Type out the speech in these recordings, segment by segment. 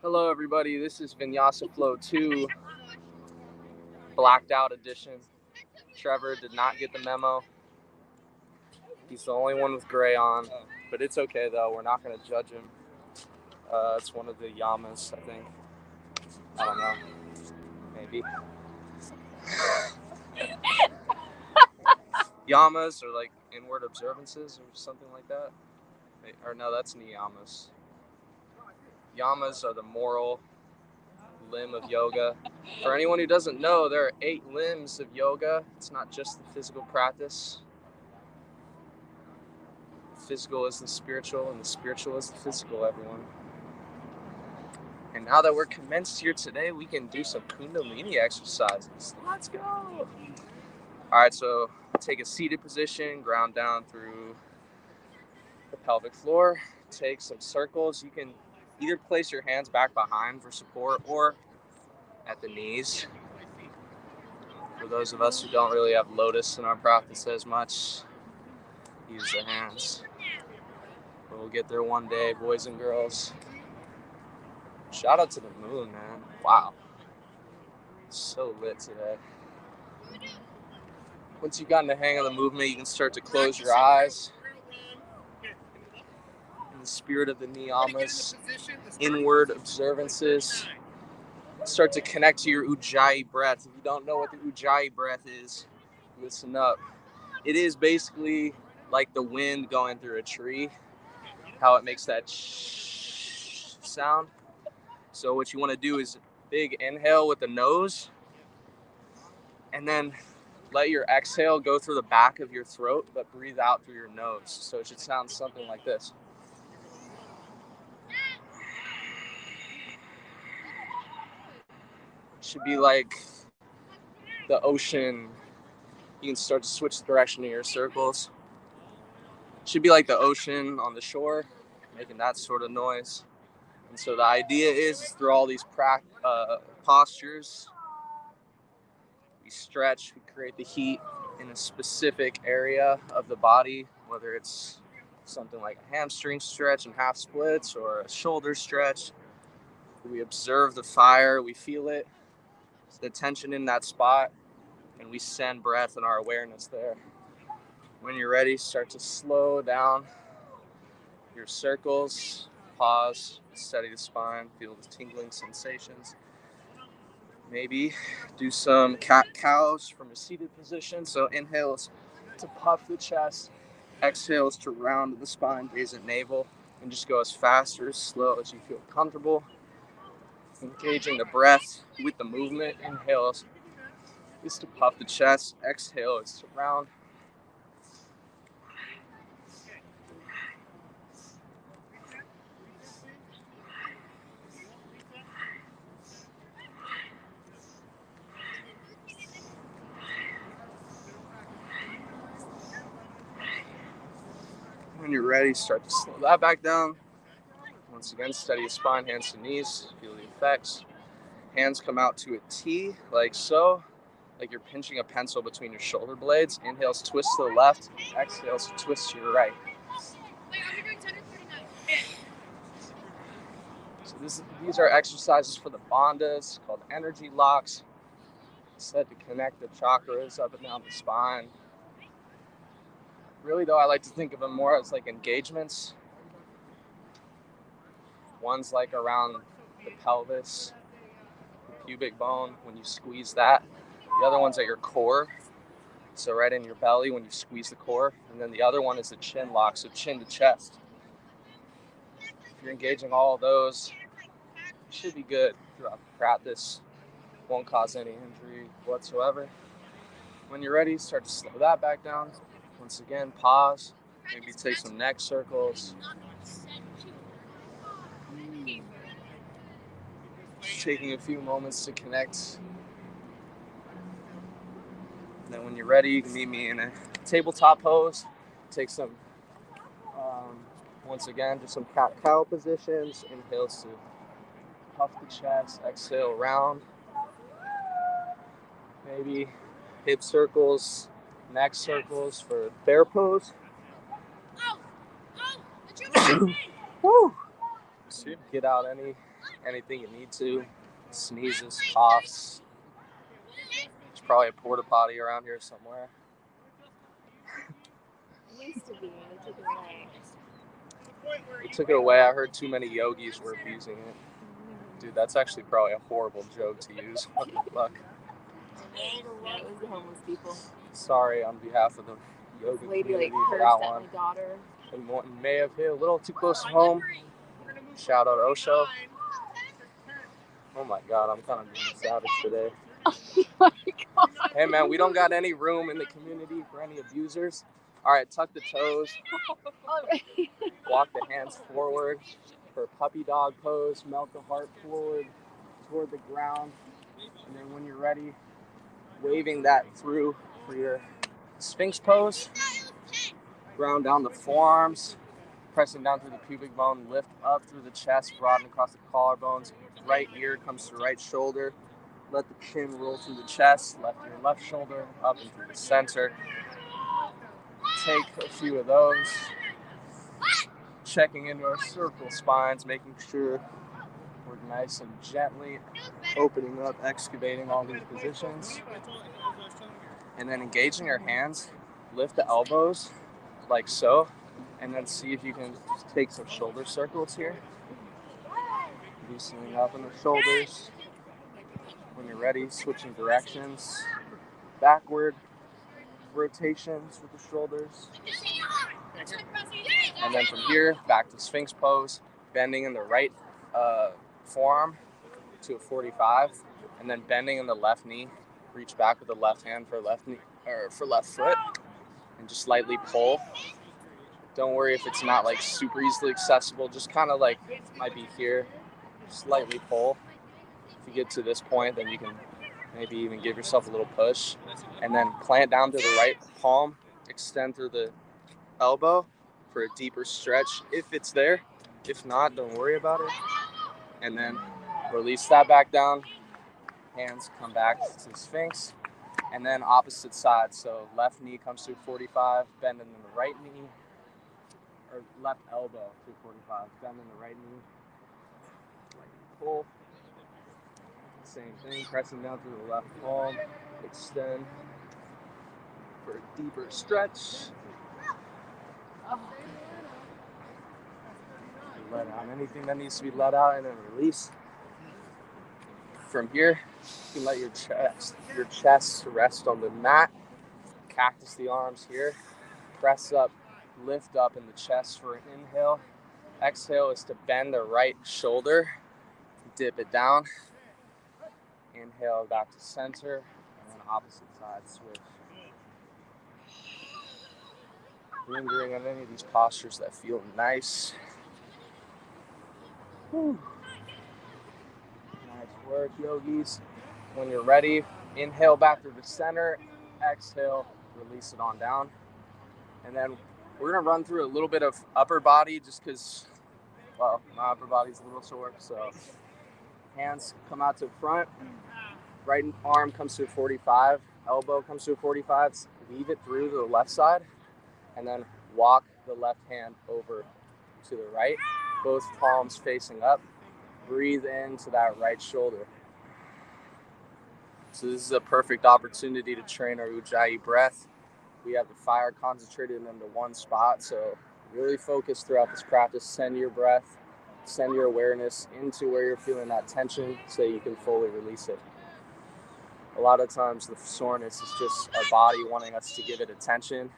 Hello everybody, this is Yinyasa Flow 2, blacked out edition. Trevor did not get the memo. He's the only one with gray on, but it's okay though, we're not going to judge him. It's one of the yamas, I think. I don't know, maybe. Yamas are like inward observances or something like that. Or no, that's niyamas. Yamas are the moral limb of yoga. For anyone who doesn't know, there are 8 limbs of yoga. It's not just the physical practice. The physical is the spiritual, and the spiritual is the physical, everyone. And now that we're commenced here today, we can do some Kundalini exercises. Let's go! Alright, so take a seated position, ground down through the pelvic floor. Take some circles. You can either place your hands back behind for support or at the knees. For those of us who don't really have lotus in our practice as much, use the hands. We'll get there one day, boys and girls. Shout out to the moon, man. Wow. It's so lit today. Once you've gotten the hang of the movement, you can start to close your eyes. In the spirit of the niyamas, inward observances, start to connect to your ujjayi breath. If you don't know what the ujjayi breath is, listen up. It is basically like the wind going through a tree, how it makes that shh sound. So what you want to do is big inhale with the nose, and then let your exhale go through the back of your throat, but breathe out through your nose. So it should sound something like this. It should be like the ocean. You can start to switch the direction of your circles. It should be like the ocean on the shore, making that sort of noise. And so the idea is through all these postures, we stretch, we create the heat in a specific area of the body, whether it's something like a hamstring stretch and half splits or a shoulder stretch. We observe the fire, we feel it, the tension in that spot, and we send breath and our awareness there. When you're ready, start to slow down your circles, pause, steady the spine, feel the tingling sensations. Maybe do some cat-cows from a seated position. So inhales to puff the chest, exhales to round the spine, raise the navel, and just go as fast or as slow as you feel comfortable. Engaging the breath with the movement. Inhales is to puff the chest, exhale is to round. When you're ready, start to slow that back down. Once again, steady the spine, hands to knees, feel the effects. Hands come out to a T, like so, like you're pinching a pencil between your shoulder blades. Inhales, twist to the left. Exhales, twist to your right. So these are exercises for the bandhas called energy locks. Said to connect the chakras up and down the spine. Really though, I like to think of them more as like engagements. One's like around the pelvis, the pubic bone, when you squeeze that. The other one's at your core, so right in your belly when you squeeze the core. And then the other one is the chin lock, so chin to chest. If you're engaging all of those, you should be good throughout the practice. Won't cause any injury whatsoever. When you're ready, start to slow that back down. Once again, pause. Maybe take some neck circles. Just taking a few moments to connect. And then when you're ready, you can meet me in a tabletop pose. Take some, once again, just some cat-cow positions. Inhales to puff the chest, exhale round. Maybe hip circles, neck circles for bear pose. Woo! Get out anything you need to. Sneezes, coughs. There's probably a porta potty around here somewhere. It used to be. They took it away. They took it away. I heard too many yogis were abusing it. Dude, that's actually probably a horrible joke to use. What the fuck? Yeah, it was the homeless people. Sorry on behalf of the yoga This lady community like for cursed that at one. my daughter. And one may have hit a little too close to home. Shout out Osho. Oh my god, I'm kind of being savage today. Oh my god. Hey man, we don't got any room in the community for any abusers. Alright, tuck the toes. Walk the hands forward for puppy dog pose. Melt the heart forward toward the ground. And then when you're ready, waving that through for your Sphinx pose. Ground down the forearms. Pressing down through the pubic bone. Lift up through the chest. Broaden across the collarbones. Right ear comes to right shoulder. Let the chin roll through the chest. Left ear, left shoulder. Up and through the center. Take a few of those. Checking into our cervical spines. Making sure we're nice and gently opening up, excavating all these positions. And then engaging our hands. Lift the elbows like so. And then see if you can take some shoulder circles here. Loosening up in the shoulders. When you're ready, switching directions. Backward rotations with the shoulders. And then from here, back to Sphinx pose. Bending in the right forearm to a 45. And then bending in the left knee. Reach back with the left hand for left knee or for left foot. And just lightly pull. Don't worry if it's not like super easily accessible. Just kind of like might be here. Slightly pull. If you get to this point, then you can maybe even give yourself a little push. And then plant down to the right palm. Extend through the elbow for a deeper stretch if it's there. If not, don't worry about it. And then release that back down. Hands come back to Sphinx. And then opposite side. So left knee comes to 45. Bend in the right knee. Or left elbow to 45. Bend in the right knee. Pull. Same thing. Pressing down through the left palm. Extend for a deeper stretch. Let out anything that needs to be let out, and then release. From here, you can let your chest rest on the mat. Cactus the arms here. Press up, lift up in the chest for an inhale. Exhale is to bend the right shoulder. Dip it down. Inhale back to center. And then opposite side switch. Lingering on any of these postures that feel nice. Whew. Nice work, yogis. When you're ready, inhale back to the center. Exhale, release it on down. And then we're going to run through a little bit of upper body just because, well, my upper body's a little sore. So hands come out to the front. Right arm comes to a 45. Elbow comes to a 45. Weave it through to the left side. And then walk the left hand over to the right. Both palms facing up. Breathe into that right shoulder. So this is a perfect opportunity to train our Ujjayi breath. We have the fire concentrated into one spot. So really focus throughout this practice. Send your breath, send your awareness into where you're feeling that tension so you can fully release it. A lot of times the soreness is just our body wanting us to give it attention.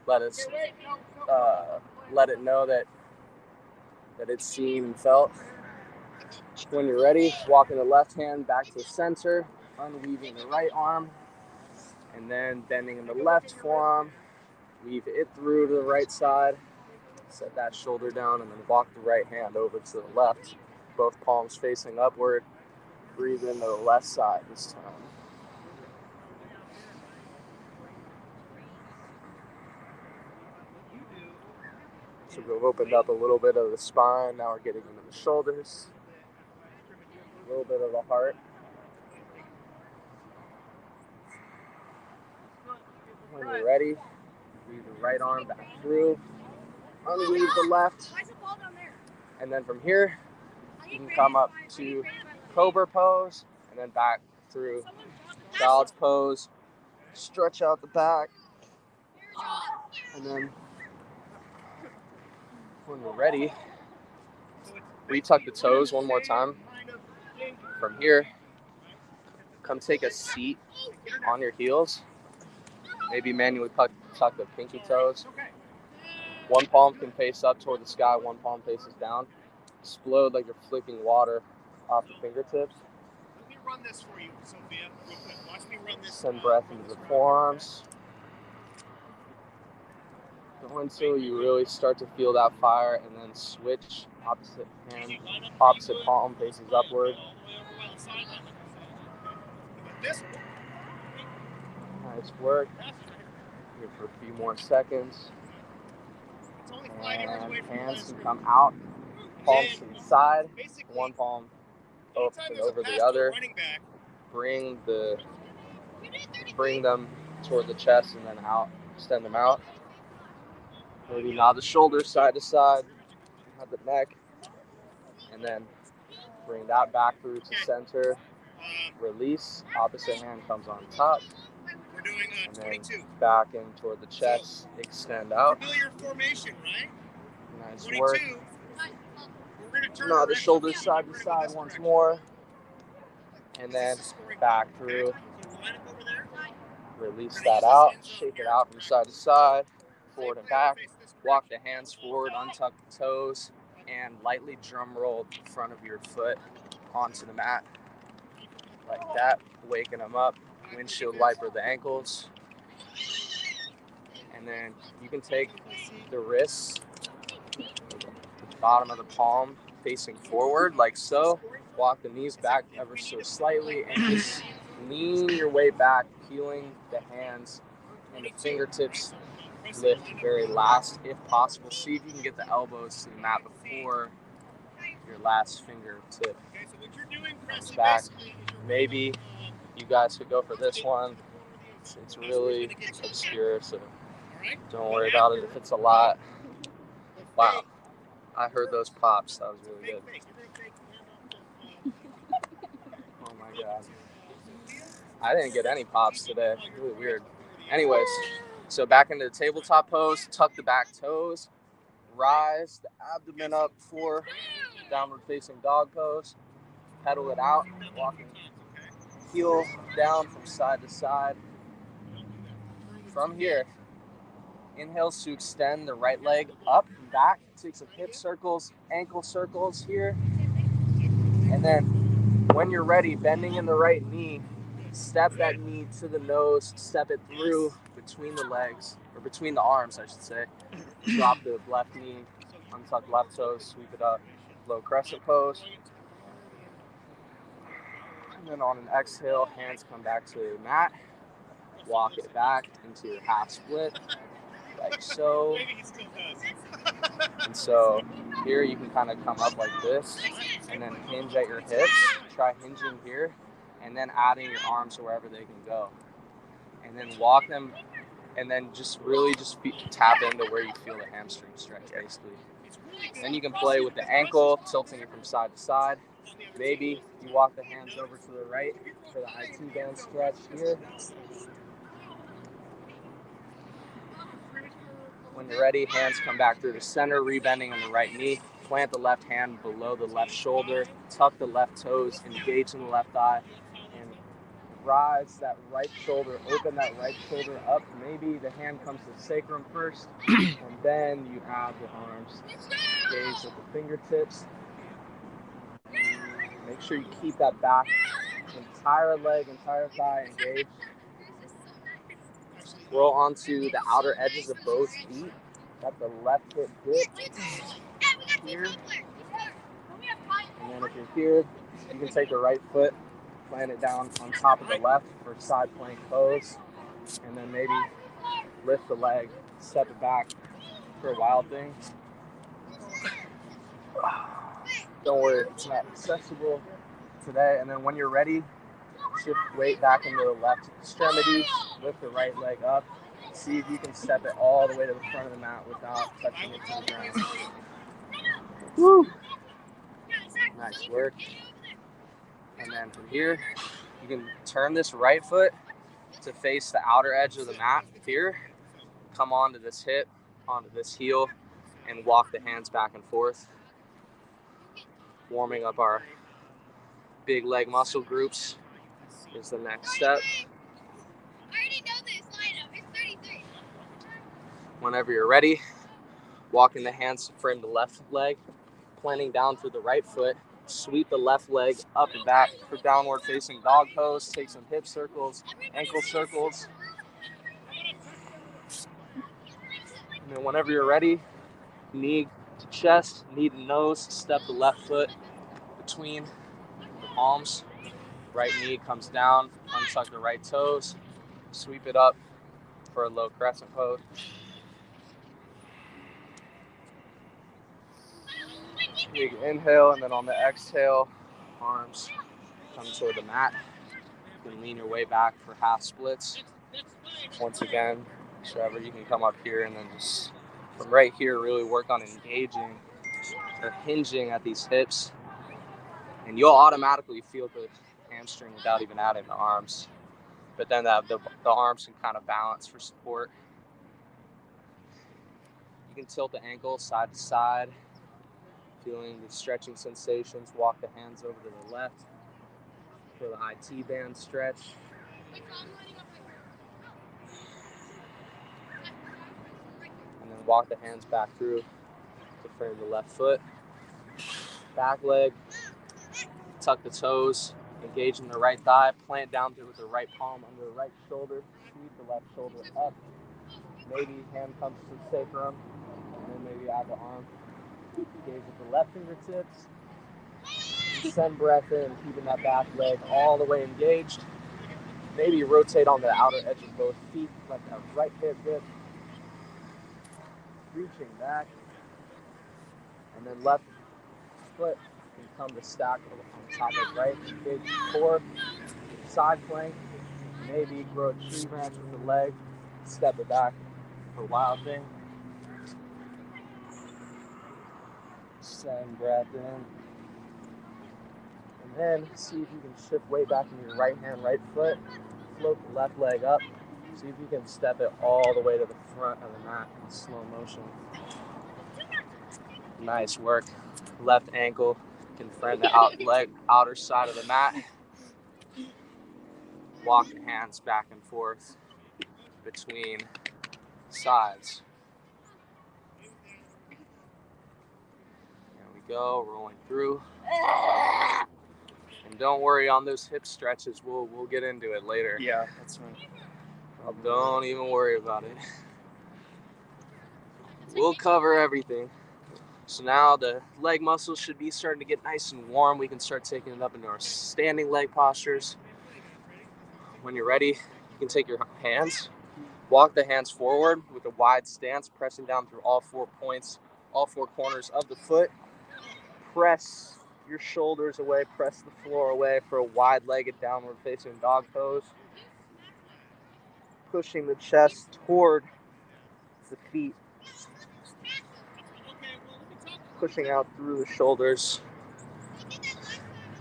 Let it know that it's seen and felt. When you're ready, walking the left hand back to the center, unweaving the right arm, and then bending in the left forearm, weave it through to the right side, set that shoulder down, and then walk the right hand over to the left, both palms facing upward. Breathe into the left side this time. So we've opened up a little bit of the spine. Now we're getting into the shoulders. A little bit of the heart. When you're ready, weave the right arm back through. Unweave the left. And then from here, You can come up to cobra pose and then back through child's pose. Stretch out the back. And then when you're ready, retuck the toes one more time. From here, come take a seat on your heels. Maybe manually tuck the pinky toes. One palm can face up toward the sky, one palm faces down. Explode like you're flicking water off the fingertips. Let me run this for you, Sophia. Real quick. Watch me run this. Send breath into the forearms. Go until you really start to feel that fire, and then switch opposite hand, opposite palm faces upward. Nice work. Here for a few more seconds. And hands can come out, palms to the side, one palm open over the other. Bring them toward the chest and then out. Extend them out. Maybe nod the shoulders side to side. Have the neck, and then bring that back through to center. Release. Opposite hand comes on top. We're doing And then 22. back in toward the chest. Extend out. Familiar formation, right? Nice 22. work. We're going to turn Nod the direction. shoulders Yeah, side we're to gonna go side this once direction. more. And then This is scoring back point, through. okay? So line up over there. Release that out. Shake it out from side to side. Forward and back. Walk the hands forward. Untuck the toes. And lightly drum roll the front of your foot onto the mat. Like that. Waking them up. Windshield wiper the ankles. And then you can take the wrists, the bottom of the palm facing forward like so. Walk the knees back ever so slightly and just lean your way back, peeling the hands and the fingertips lift very last if possible. See if you can get the elbows to the mat before your last fingertip Okay, so what you're doing, comes Presley, back. basically is you're Maybe you guys could go for this one. It's really obscure, so don't worry about it if it's a lot. Wow, I heard those pops. That was really good. Oh my god. I didn't get any pops today. Really weird. Anyways, so back into the tabletop pose. Tuck the back toes. Rise the abdomen up for downward facing dog pose. Pedal it out. Walking heel down from side to side. From here, inhales to extend the right leg up and back. Take some hip circles, ankle circles here. And then when you're ready, bending in the right knee, step that knee to the nose, step it through between the legs, or between the arms, I should say. Drop the left knee, untuck left toes, sweep it up, low crescent pose. And then on an exhale, hands come back to the mat. Walk it back into your half split, like so. And so here you can kind of come up like this and then hinge at your hips. Try hinging here and then adding your arms wherever they can go. And then walk them and then just really tap into where you feel the hamstring stretch basically. Then you can play with the ankle, tilting it from side to side. Maybe you walk the hands over to the right for the IT band stretch here. When you're ready, hands come back through the center, rebending on the right knee. Plant the left hand below the left shoulder. Tuck the left toes, engage in the left thigh, and rise that right shoulder. Open that right shoulder up. Maybe the hand comes to the sacrum first, and then you add the arms. Engage with the fingertips. Make sure you keep that back, entire leg, entire thigh engaged. Roll onto the outer edges of both feet. Got the left hip dip here. And then if you're here, you can take the right foot, plant it down on top of the left for side plank pose. And then maybe lift the leg, step it back for a wild thing. Don't worry, it's not accessible today. And then when you're ready, shift weight back into the left extremity, lift the right leg up. See if you can step it all the way to the front of the mat without touching it to the ground. Woo! Nice work. And then from here, you can turn this right foot to face the outer edge of the mat here. Come onto this hip, onto this heel, and walk the hands back and forth. Warming up our big leg muscle groups is the next step. I already know this lineup. It's 33. Whenever you're ready, walking the hands to frame the left leg, planting down through the right foot, sweep the left leg up and back for downward facing dog pose, take some hip circles, ankle circles. And then whenever you're ready, knee to chest, knee to nose, step the left foot between the palms. Right knee comes down, untuck the right toes, sweep it up for a low crescent pose. Big inhale, and then on the exhale, arms come toward the mat. You can lean your way back for half splits. Once again, Trevor, you can come up here and then just from right here really work on engaging or hinging at these hips. And you'll automatically feel the hamstring without even adding the arms. But then the arms can kind of balance for support. You can tilt the ankle side to side, feeling the stretching sensations. Walk the hands over to the left for the IT band stretch. And then walk the hands back through to frame the left foot. Back leg, tuck the toes, engage in the right thigh, plant down through with the right palm under the right shoulder, sweep the left shoulder up. Maybe hand comes to the sacrum, and then maybe add the arm. Engage with the left fingertips. Send breath in, keeping that back leg all the way engaged. Maybe rotate on the outer edge of both feet, let that right hip dip. Reaching back. And then left foot can come to stack on top of right. Engage the core. Side plank. Maybe grow a tree branch with the leg. Step it back for wild thing. Send breath in. And then see if you can shift weight back into your right hand, right foot. Float the left leg up. See if you can step it all the way to the front of the mat in slow motion. Nice work. Left ankle can friend the outer side of the mat. Walk the hands back and forth between sides. There we go, rolling through. And don't worry on those hip stretches. We'll get into it later. Yeah, that's right. Don't even worry about it. We'll cover everything. So now the leg muscles should be starting to get nice and warm. We can start taking it up into our standing leg postures. When you're ready, you can take your hands, walk the hands forward with a wide stance, pressing down through all 4 points, all 4 corners of the foot. Press your shoulders away, press the floor away for a wide-legged downward facing dog pose. Pushing the chest toward the feet. Pushing out through the shoulders.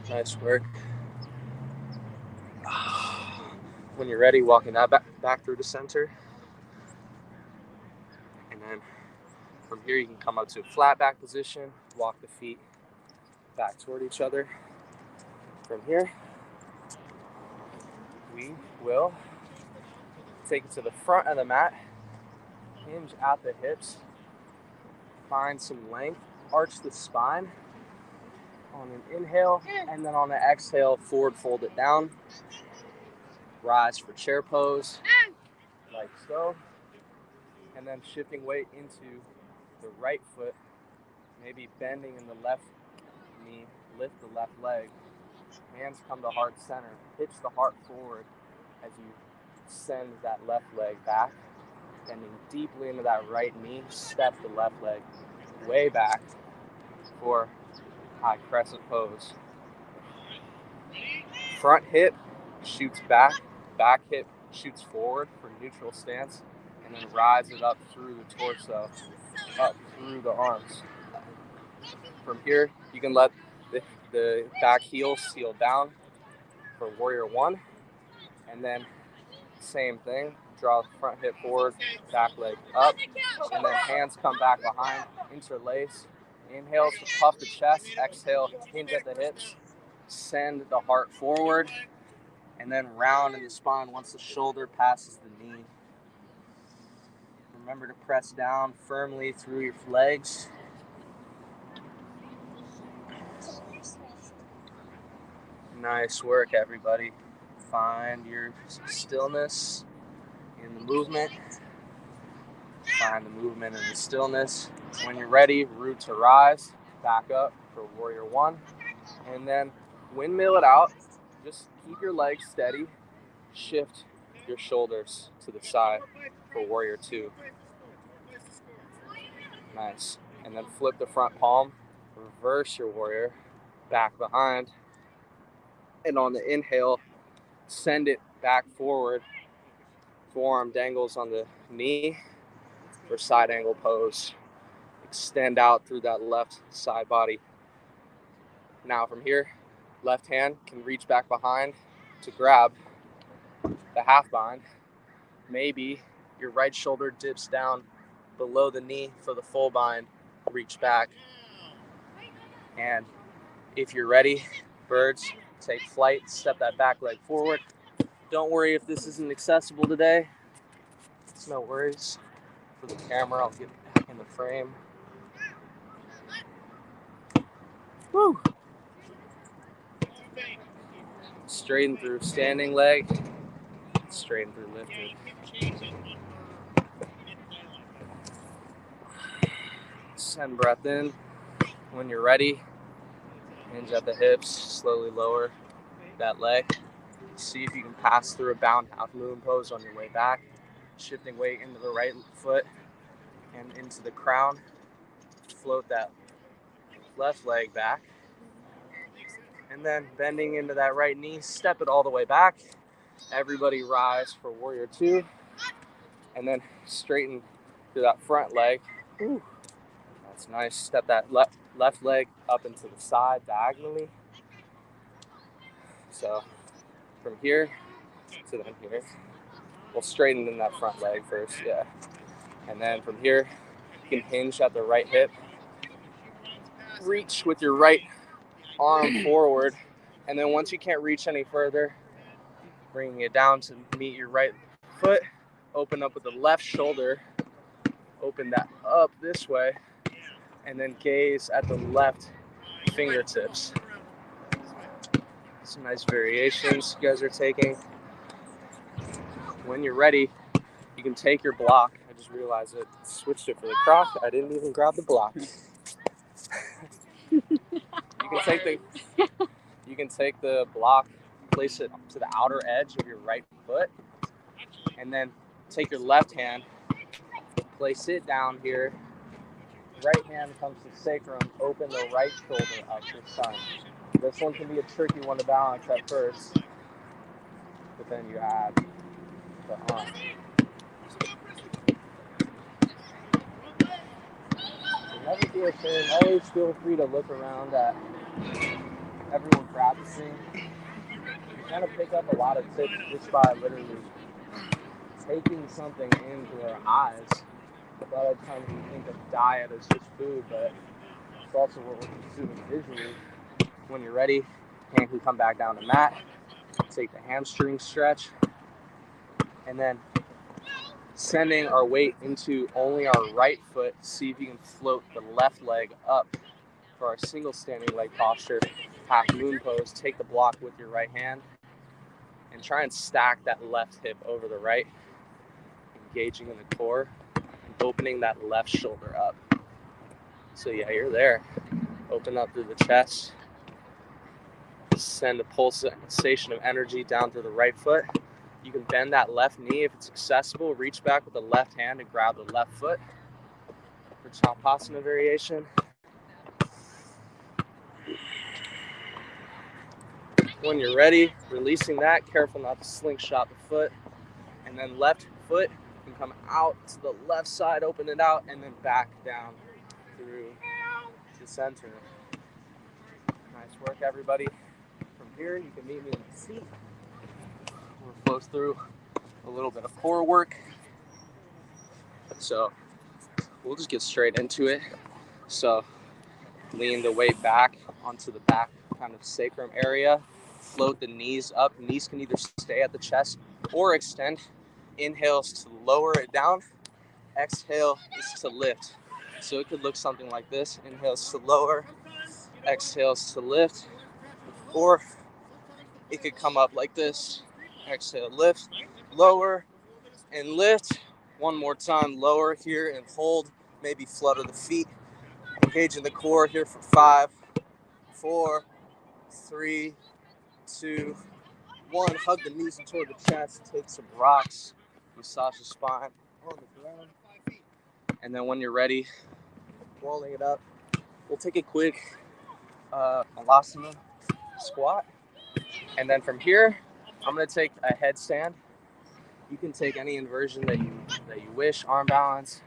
Nice work. When you're ready, walking that back through the center. And then from here, you can come up to a flat back position, walk the feet back toward each other. From here, we will take it to the front of the mat, hinge at the hips, find some length, arch the spine on an inhale, and then on the exhale, forward fold it down. Rise for chair pose, like so. And then shifting weight into the right foot, maybe bending in the left knee, lift the left leg. Hands come to heart center. Pitch the heart forward as you send that left leg back. Bending deeply into that right knee, step the left leg way back for high crescent pose. Front hip shoots back, back hip shoots forward for neutral stance, and then rise it up through the torso, up through the arms. From here, you can let the the back heel seal down for warrior one. And then same thing, draw the front hip forward, back leg up, and then hands come back behind, interlace. Inhale to puff the chest, exhale, hinge at the hips, send the heart forward, and then round in the spine once the shoulder passes the knee. Remember to press down firmly through your legs. Nice work, everybody. Find your stillness in the movement. Find the movement in the stillness. When you're ready, root to rise, back up for warrior one. And then windmill it out. Just keep your legs steady. Shift your shoulders to the side for warrior two. Nice. And then flip the front palm. Reverse your warrior. Back behind. And on the inhale, send it back forward. Forearm dangles on the knee for side angle pose. Extend out through that left side body. Now from here, left hand can reach back behind to grab the half bind. Maybe your right shoulder dips down below the knee for the full bind. Reach back. And if you're ready, birds, take flight, step that back leg forward. Don't worry if this isn't accessible today. It's no worries. For the camera, I'll get back in the frame. Woo! Straighten through standing leg. Straighten through lifted. Send breath in. When you're ready, hinge at the hips, slowly lower that leg. See if you can pass through a bound half moon pose on your way back. Shifting weight into the right foot and into the crown. Float that left leg back. And then bending into that right knee, step it all the way back. Everybody rise for warrior two. And then straighten through that front leg. Ooh, that's nice. Step that left leg up into the side diagonally. So from here to then here. We'll straighten in that front leg first, yeah. And then from here, you can hinge at the right hip. Reach with your right arm forward. And then once you can't reach any further, bringing it down to meet your right foot. Open up with the left shoulder. Open that up this way. And then gaze at the left fingertips. Some nice variations you guys are taking. When you're ready, you can take your block. I just realized I switched it for the croc. I didn't even grab the block. You can take the block, place it to the outer edge of your right foot, and then take your left hand, place it down here. Right hand comes to sacrum, open the right shoulder up to sun. This one can be a tricky one to balance at first, but then you add the arm. Never feel ashamed. Always feel free to look around at everyone practicing. You kind of pick up a lot of tips just by literally taking something into our eyes. A lot of times we think of diet as just food, but it's also what we're consuming visually. When you're ready, hand can come back down to mat. Take the hamstring stretch. And then sending our weight into only our right foot. See if you can float the left leg up for our single standing leg posture. Half moon pose. Take the block with your right hand and try and stack that left hip over the right, engaging in the core and opening that left shoulder up. So yeah, you're there. Open up through the chest. Send a pulsation of energy down through the right foot. You can bend that left knee if it's accessible. Reach back with the left hand and grab the left foot for Champasana variation. When you're ready, releasing that, careful not to slingshot the foot. And then left foot can come out to the left side, open it out, and then back down through the center. Nice work, everybody. From here, you can meet me in the seat. We'll flow through a little bit of core work. So we'll just get straight into it. So lean the weight back onto the back kind of sacrum area. Float the knees up. Knees can either stay at the chest or extend. Inhales to lower it down. Exhale is to lift. So it could look something like this. Inhales to lower. Exhales to lift. Or it could come up like this. Exhale, lift, lower, and lift. One more time, lower here and hold. Maybe flutter the feet. Engaging the core here for 5, 4, 3, 2, 1. Hug the knees toward the chest. Take some rocks. Massage the spine on the ground. And then when you're ready, rolling it up, we'll take a quick malasana squat. And then from here, I'm going to take a headstand. You can take any inversion that you wish, arm balance,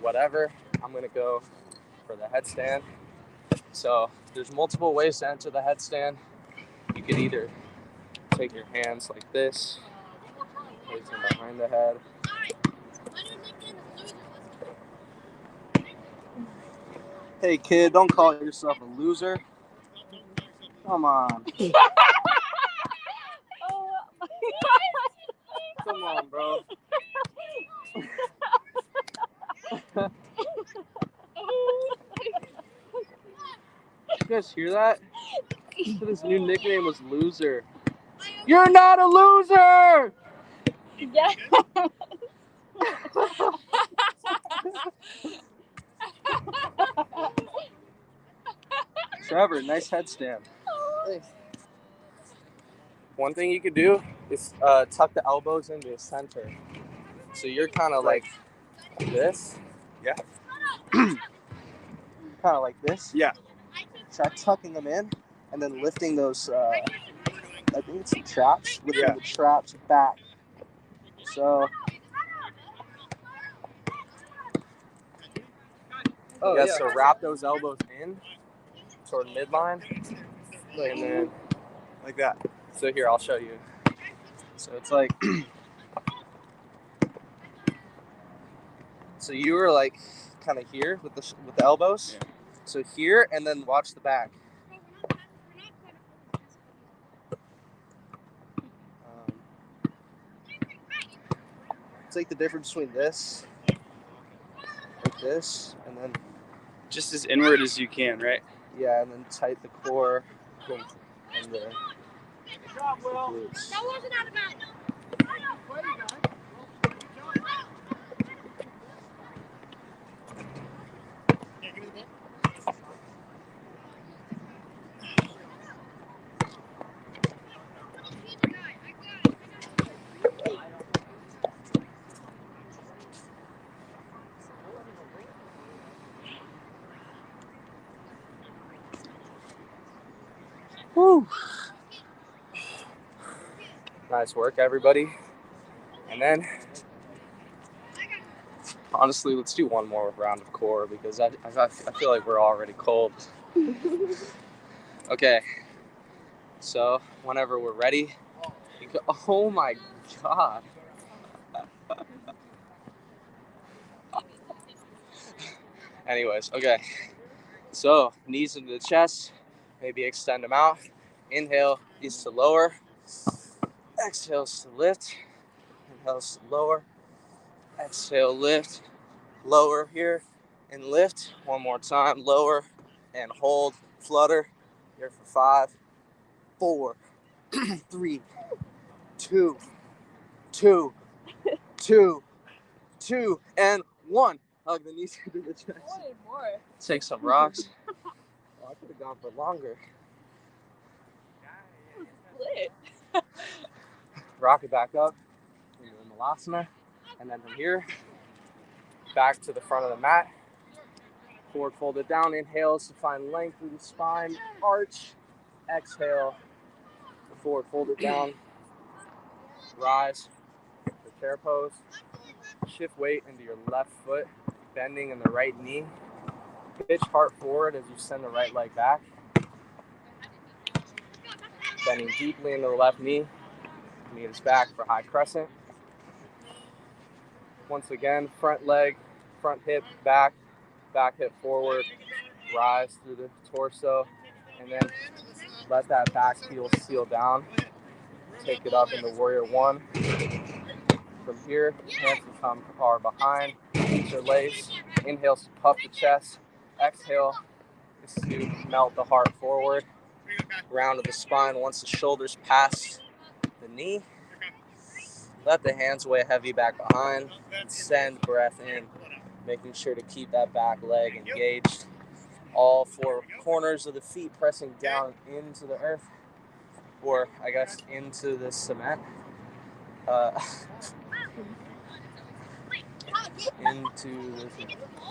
whatever. I'm going to go for the headstand. So there's multiple ways to enter the headstand. You could either take your hands like this, place them behind the head. Hey kid, don't call yourself a loser. Come on. Come on, bro. You guys hear that? So his new nickname was Loser. You're not a loser! Yeah. Trevor, nice headstand. Thanks. One thing you could do is tuck the elbows into the center. So you're kind of like this. Yeah. Kind of like this. Yeah. Try tucking them in and then lifting those, I think it's the traps, lifting the traps back. So, so wrap those elbows in toward midline. And then, Like that. so here, I'll show you. So it's like, so you were like kind of here with the elbows. Yeah. So here, and then watch the back. It's like the difference between this, like this, and then Just as inward as you can, right? yeah, and then tight the core and the glutes. That wasn't out of bounds. Woo. Nice work, everybody. And then, honestly, let's do one more round of core because I feel like we're already cold. Okay. So, whenever we're ready, you go, oh my God. Anyways, okay. So, knees into the chest, maybe extend them out. Inhale is to lower. Exhale is to lift. Inhale is to lower. Exhale, lift. Lower here and lift. One more time. Lower and hold. Flutter. Here for 5, 4, 3, 2, 2, 2, 2, and 1. Hug the knees into the chest. More. Take some rocks. Oh, I could have gone for longer. Split. Rock it back up into the malasana. And then from here, back to the front of the mat. Forward fold it down. Inhales to find length through the spine. Arch. Exhale. Forward fold it down. Rise. The chair pose. Shift weight into your left foot. Bending in the right knee. Pitch heart forward as you send the right leg back. Bending deeply into the left knee. Knee is back for high crescent. Once again, front leg, front hip, back hip forward, rise through the torso, and then let that back heel seal down. Take it up into warrior one. From here, hands are behind, interlace. Inhale to puff the chest. Exhale is to melt the heart forward. Round of the spine once the shoulders pass the knee. Let the hands weigh heavy back behind. And send breath in, making sure to keep that back leg engaged. All four corners of the feet pressing down into the earth, or I guess into the cement. Into this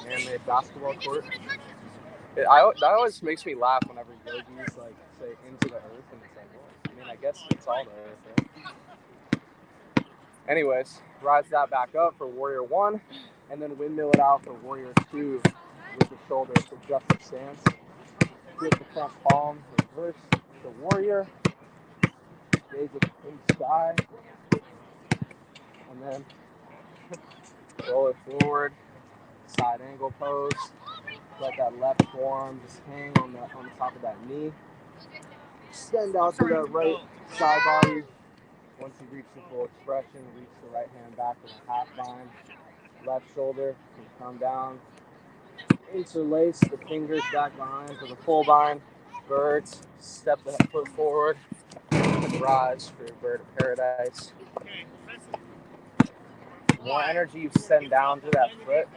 man-made basketball court. That always makes me laugh whenever yogis like say into the earth, and it's like, well, I mean, I guess it's all the earth, right? Anyways, rise that back up for warrior one, and then windmill it out for warrior two with the shoulders adjusted stance. Flip the front palm, reverse the warrior, gaze at the sky, and then roll it forward, side angle pose. Let that left forearm just hang on the top of that knee. Extend out to that right side body. Once you reach the full expression, reach the right hand back to the half bind. Left shoulder can come down. Interlace the fingers back behind for the full bind. Birds, step the foot forward. And rise for your bird of paradise. The more energy you send down to that foot,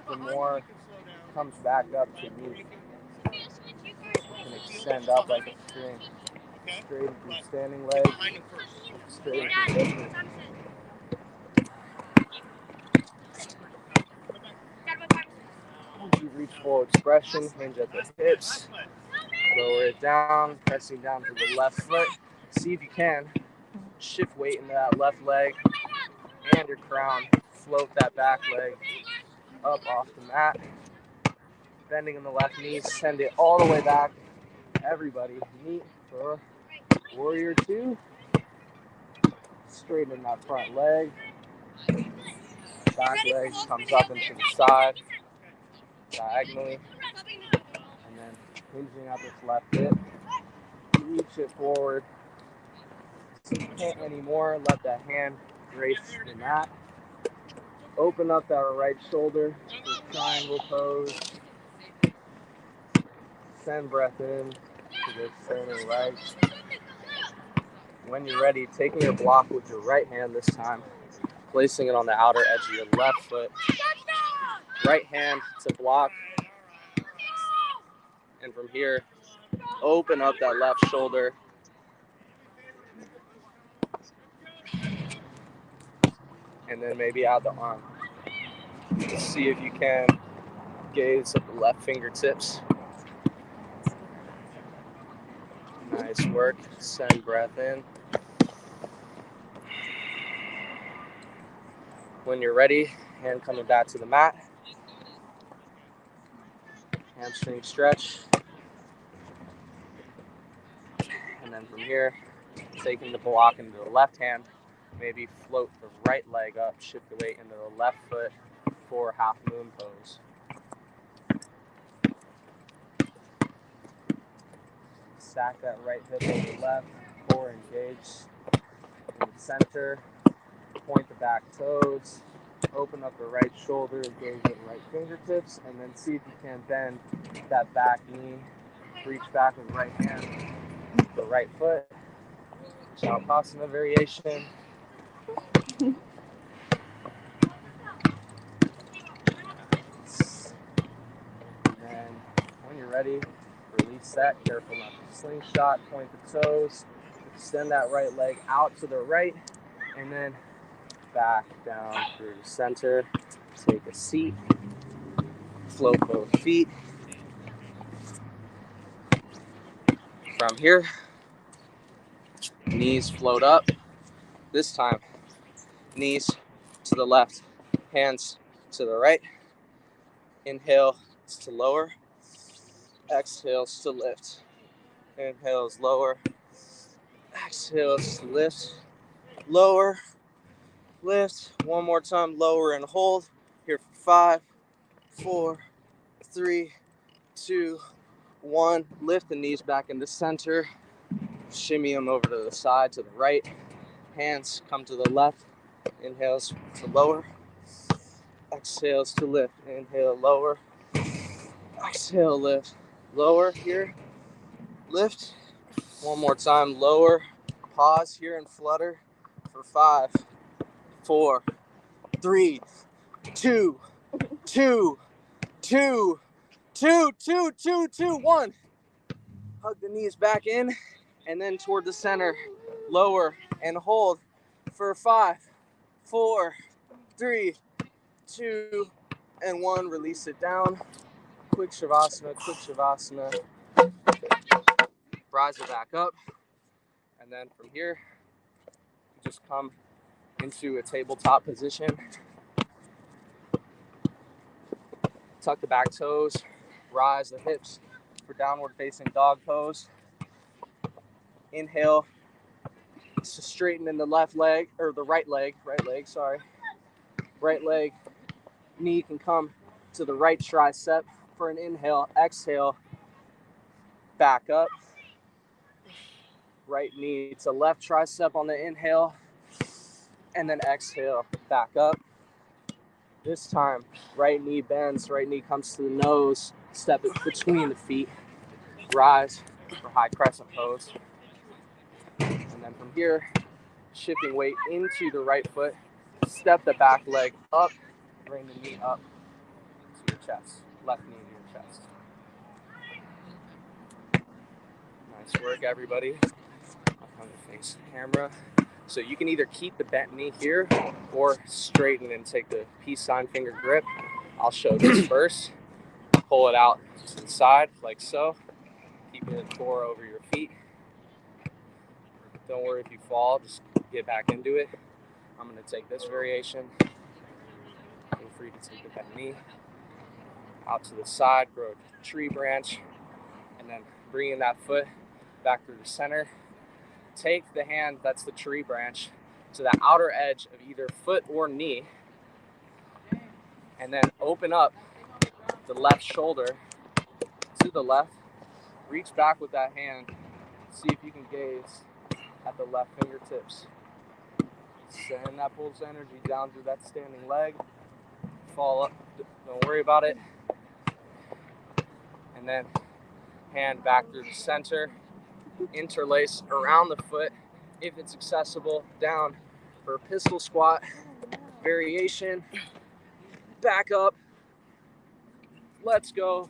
the more comes back up to you. And extend up like a string. Straighten through standing leg. Straighten through hip. Once you reach full expression, hinge at the hips. Lower it down, pressing down to the left foot. See if you can shift weight into that left leg and your crown. Float that back leg up off the mat. Bending in the left knee, send it all the way back. Everybody, meet for warrior two. Straighten that front leg. Back leg comes up into the side, diagonally. And then hinging at this left hip. Reach it forward. If you can't anymore, let that hand grace the mat. Open up that right shoulder for triangle pose. Send breath in to this standing leg. When you're ready, taking your block with your right hand this time, placing it on the outer edge of your left foot. Right hand to block. And from here, open up that left shoulder. And then maybe out the arm. Just see if you can gaze at the left fingertips. Nice work. Send breath in. When you're ready, hand coming back to the mat. Hamstring stretch. And then from here, taking the block into the left hand, maybe float the right leg up, shift the weight into the left foot for half moon pose. Stack that right hip over the left, core engaged in the center. Point the back toes, open up the right shoulder, engage the right fingertips, and then see if you can bend that back knee. Reach back with right hand, the right foot. Shavasana variation. And then when you're ready, release that. Careful not to slingshot. Point the toes. Extend that right leg out to the right, and then back down through the center. Take a seat. Float both feet. From here, knees float up. This time, knees to the left, hands to the right. Inhale to lower. Exhales to lift. Inhales lower. Exhales to lift, lower, lift. One more time, lower and hold. Here for 5, 4, 3, 2, 1. Lift the knees back into center. Shimmy them over to the side, to the right. Hands come to the left. Inhales to lower. Exhales to lift. Inhale, lower. Exhale, lift. Lower here. Lift. One more time, lower. Pause here and flutter for 5, 4, 3, 2, 2, 2, 2, 2, 2, 2, 1. Hug the knees back in and then toward the center. Lower and hold for 5, 4, 3, 2, and 1. Release it down. Quick shavasana, quick shavasana. Rise it back up. And then from here, just come into a tabletop position. Tuck the back toes. Rise the hips for downward facing dog pose. Inhale to straighten in the left leg, or the right leg, sorry. Right leg, knee can come to the right tricep for an inhale. Exhale, back up. Right knee to left tricep on the inhale, and then exhale, back up. This time, right knee bends, right knee comes to the nose, step it between the feet, rise for high crescent pose. And then from here, shifting weight into the right foot, step the back leg up, bring the knee up to your chest, left knee to your chest. Nice work, everybody. I'm gonna face the camera. So you can either keep the bent knee here or straighten and take the peace sign finger grip. I'll show this first. Pull it out to the side like so. Keeping the core over your feet. Don't worry if you fall, just get back into it. I'm gonna take this variation. Feel free to take the bent knee out to the side, grow a tree branch, and then bringing that foot back through the center. Take the hand, that's the tree branch, to the outer edge of either foot or knee, and then open up the left shoulder to the left. Reach back with that hand. See if you can gaze at the left fingertips. Send that pulse energy down through that standing leg. Fall up, don't worry about it. And then hand back through the center. Interlace around the foot if it's accessible, down for a pistol squat variation. Back up. Let's go.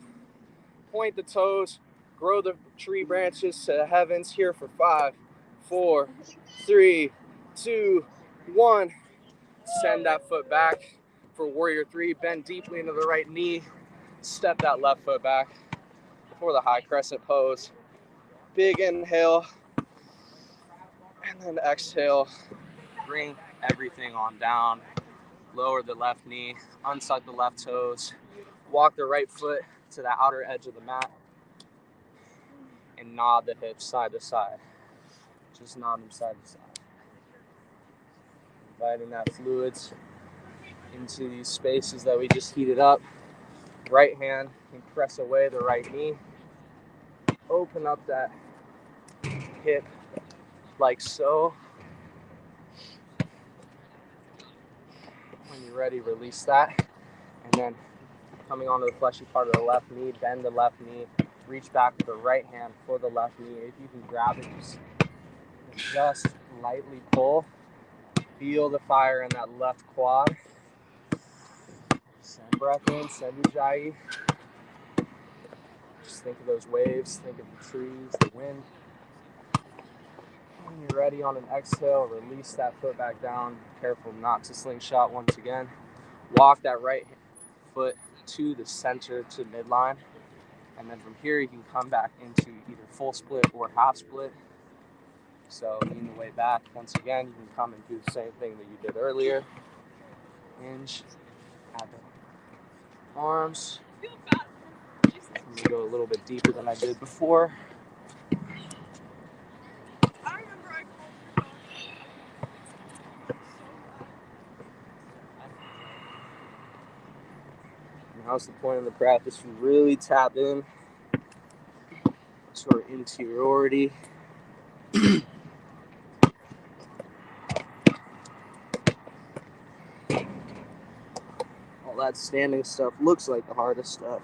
Point the toes, grow the tree branches to the heavens here for 5, 4, 3, 2, 1. Send that foot back for warrior 3. Bend deeply into the right knee. Step that left foot back for the high crescent pose. Big inhale, and then exhale. Bring everything on down. Lower the left knee, unsuck the left toes. Walk the right foot to the outer edge of the mat. And nod the hips side to side. Just nod them side to side. Inviting that fluids into these spaces that we just heated up. Right hand can press away the right knee. Open up that hip like so. When you're ready, release that. And then coming onto the fleshy part of the left knee, bend the left knee. Reach back with the right hand for the left knee. If you can grab it, just lightly pull. Feel the fire in that left quad. Send breath in, send ujjayi. Just think of those waves, think of the trees, the wind. When you're ready on an exhale, release that foot back down. Careful not to slingshot once again. Walk that right foot to the center, to midline. And then from here, you can come back into either full split or half split. So lean the way back. Once again, you can come and do the same thing that you did earlier. Hinge, add the arms. I'm gonna go a little bit deeper than I did before. Now's the point of the practice to really tap in to our interiority. All that standing stuff looks like the hardest stuff.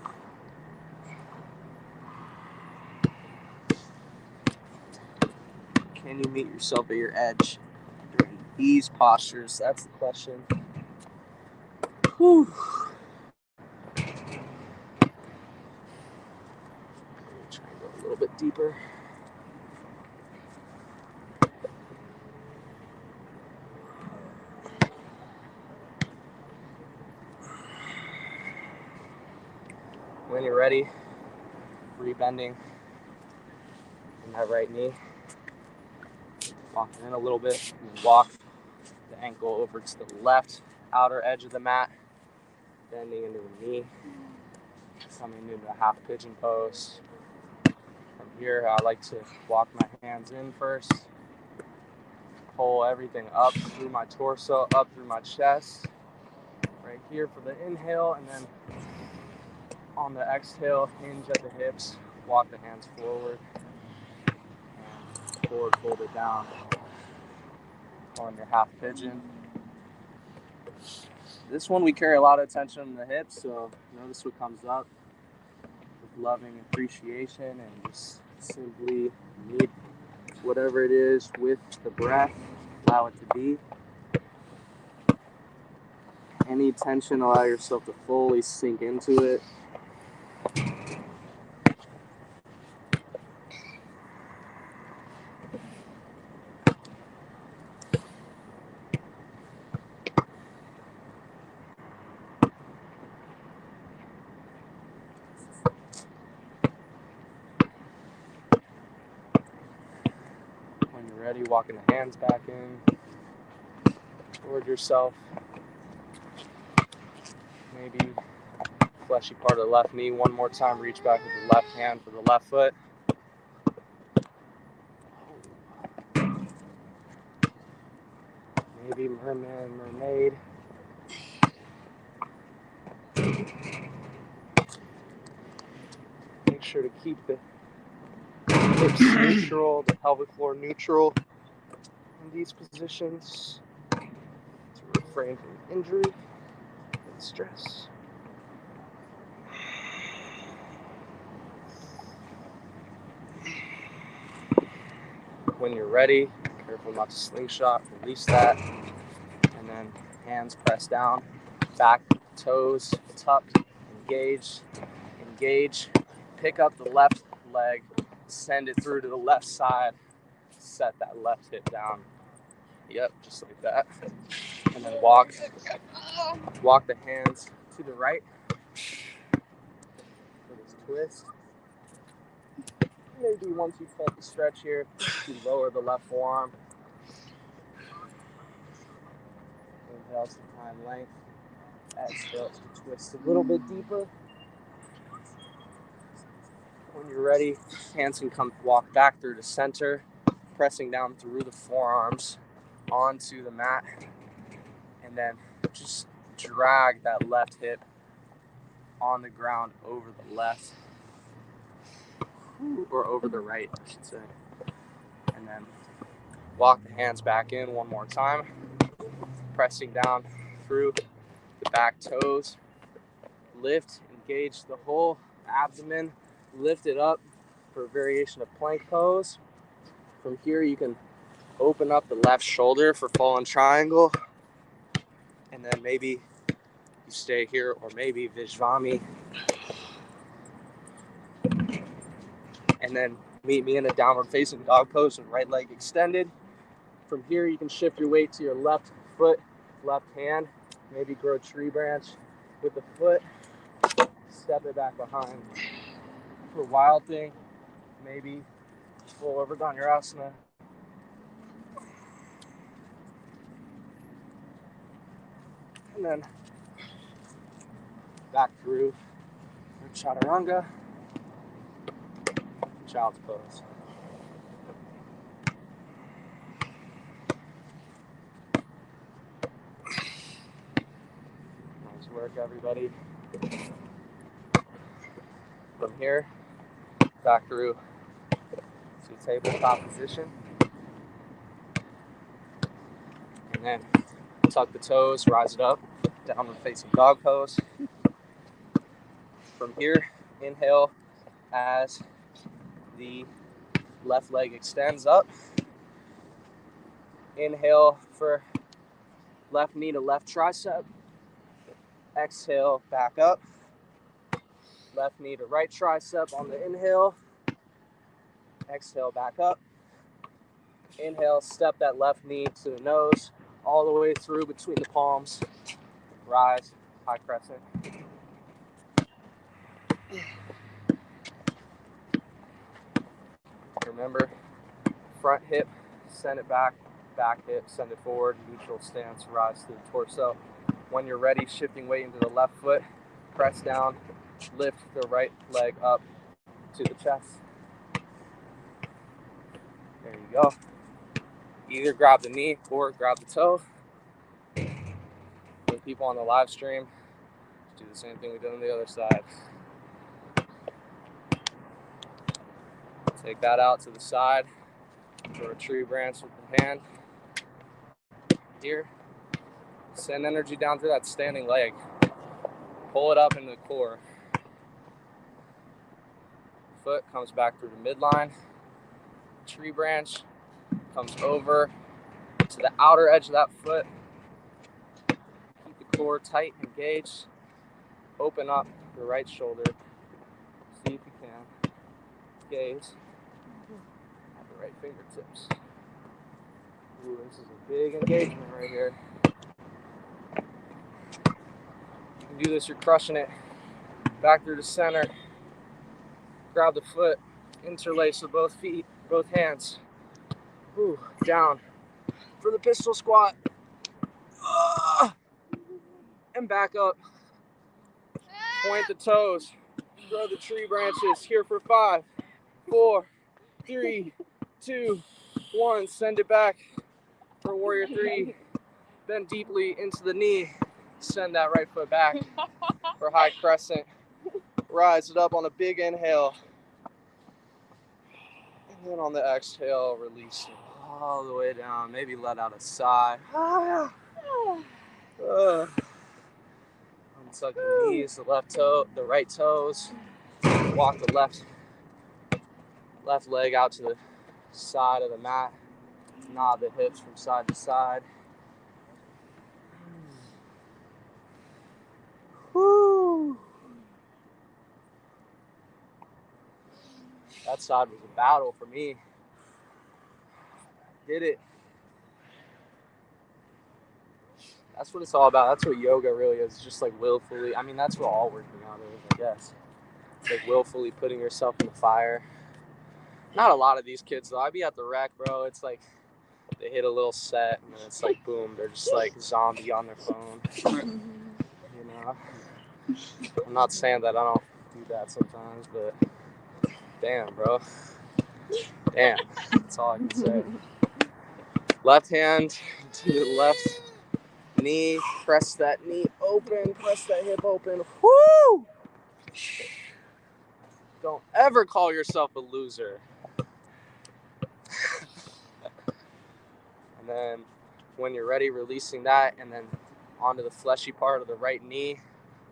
Can you meet yourself at your edge during these postures? That's the question. Whew. Try and go a little bit deeper. When you're ready, rebending in that right knee. Walking in a little bit, and walk the ankle over to the left outer edge of the mat, bending into the knee, coming into a half pigeon pose. From here, I like to walk my hands in first, pull everything up through my torso, up through my chest, right here for the inhale, and then on the exhale, hinge at the hips, walk the hands forward, and forward fold it down on your half pigeon. This one we carry a lot of attention in the hips, so notice what comes up with loving appreciation and just simply meet whatever it is with the breath, allow it to be. Any tension, allow yourself to fully sink into it. When you're ready, walking the hands back in toward yourself. Maybe fleshy part of the left knee. One more time, reach back with the left hand for the left foot. Maybe merman, mermaid. Make sure to keep the hips neutral, the pelvic floor neutral in these positions to refrain from injury and stress. When you're ready, careful not to slingshot, release that, and then hands press down, back toes tucked, engage, pick up the left leg, send it through to the left side, set that left hip down. Yep, just like that. And then walk the hands to the right for this twist. Maybe once you felt the stretch here, you lower the left forearm. Inhale to find length. Exhale to twist a little bit deeper. When you're ready, hands can come walk back through the center, pressing down through the forearms onto the mat, and then just drag that left hip on the ground over the left, or over the right, I should say. And then walk the hands back in one more time, pressing down through the back toes. Lift, engage the whole abdomen, lift it up for a variation of plank pose. From here, you can open up the left shoulder for fallen triangle, and then maybe you stay here, or maybe Vishvami, and then meet me in a downward facing dog pose with right leg extended. From here, you can shift your weight to your left foot, left hand, maybe grow a tree branch with the foot, step it back behind. For wild thing, maybe full over Dhanurasana. And then back through Chaturanga, child's pose. Nice work, everybody. here, back through to tabletop position. And then tuck the toes, rise it up, downward facing dog pose. From here, inhale as the left leg extends up. Inhale for left knee to left tricep. Exhale, back up. Left knee to right tricep on the inhale. Exhale, back up. Inhale, step that left knee to the nose, all the way through between the palms. Rise, high crescent. Remember, front hip, send it back, back hip, send it forward, neutral stance, rise to the torso. When you're ready, shifting weight into the left foot, press down, lift the right leg up to the chest. There you go. Either grab the knee or grab the toe. For people on the live stream, do the same thing we did on the other side. Take that out to the side for a tree branch with the hand. Here. Send energy down through that standing leg. Pull it up into the core. Foot comes back through the midline. Tree branch comes over to the outer edge of that foot. Keep the core tight, engaged. Open up the right shoulder. See if you can. Gaze at the right fingertips. Ooh, this is a big engagement right here. You can do this, you're crushing it. Back through the center. Grab the foot, interlace with both feet, both hands. Ooh, down for the pistol squat. And back up. Point the toes. Grow the tree branches. Here for 5, 4, 3, 2, 1. Send it back for warrior 3. Bend deeply into the knee. Send that right foot back for high crescent. Rise it up on a big inhale. And then on the exhale, release it all the way down. Maybe let out a sigh. Untuck the knees, the left toe, the right toes. Walk the left leg out to the side of the mat. Nod the hips from side to side. Woo! That side was a battle for me. Did it. That's what it's all about. That's what yoga really is. Just like willfully. I mean, that's what all working out is, I guess. It's like willfully putting yourself in the fire. Not a lot of these kids, though. I'd be at the rec, bro. It's like they hit a little set, and then it's like, boom, they're just like zombie on their phone. You know? I'm not saying that I don't do that sometimes, but damn, bro. Damn. That's all I can say. Left hand to the left knee. Press that knee open. Press that hip open. Woo! Don't ever call yourself a loser. And then when you're ready, releasing that, and then onto the fleshy part of the right knee.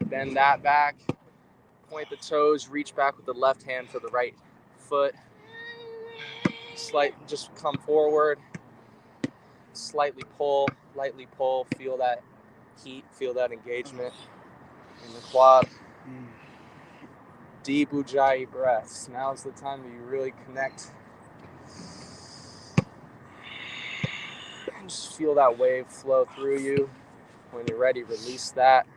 Bend that back. Point the toes. Reach back with the left hand for the right foot. Just come forward. Slightly pull, lightly pull. Feel that heat. Feel that engagement in the quad. Deep Ujjayi breaths. Now's the time that you really connect. And just feel that wave flow through you. When you're ready, release that.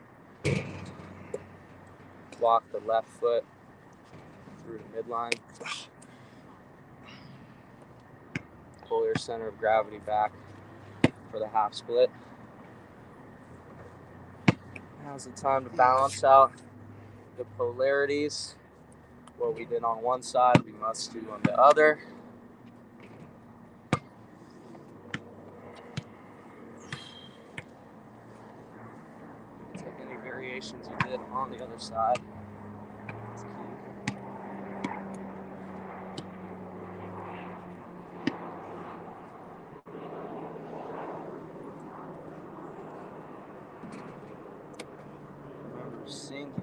Walk the left foot through the midline. Pull your center of gravity back for the half split. Now's the time to balance out the polarities. What we did on one side, we must do on the other. Take any variations you did on the other side. That's key.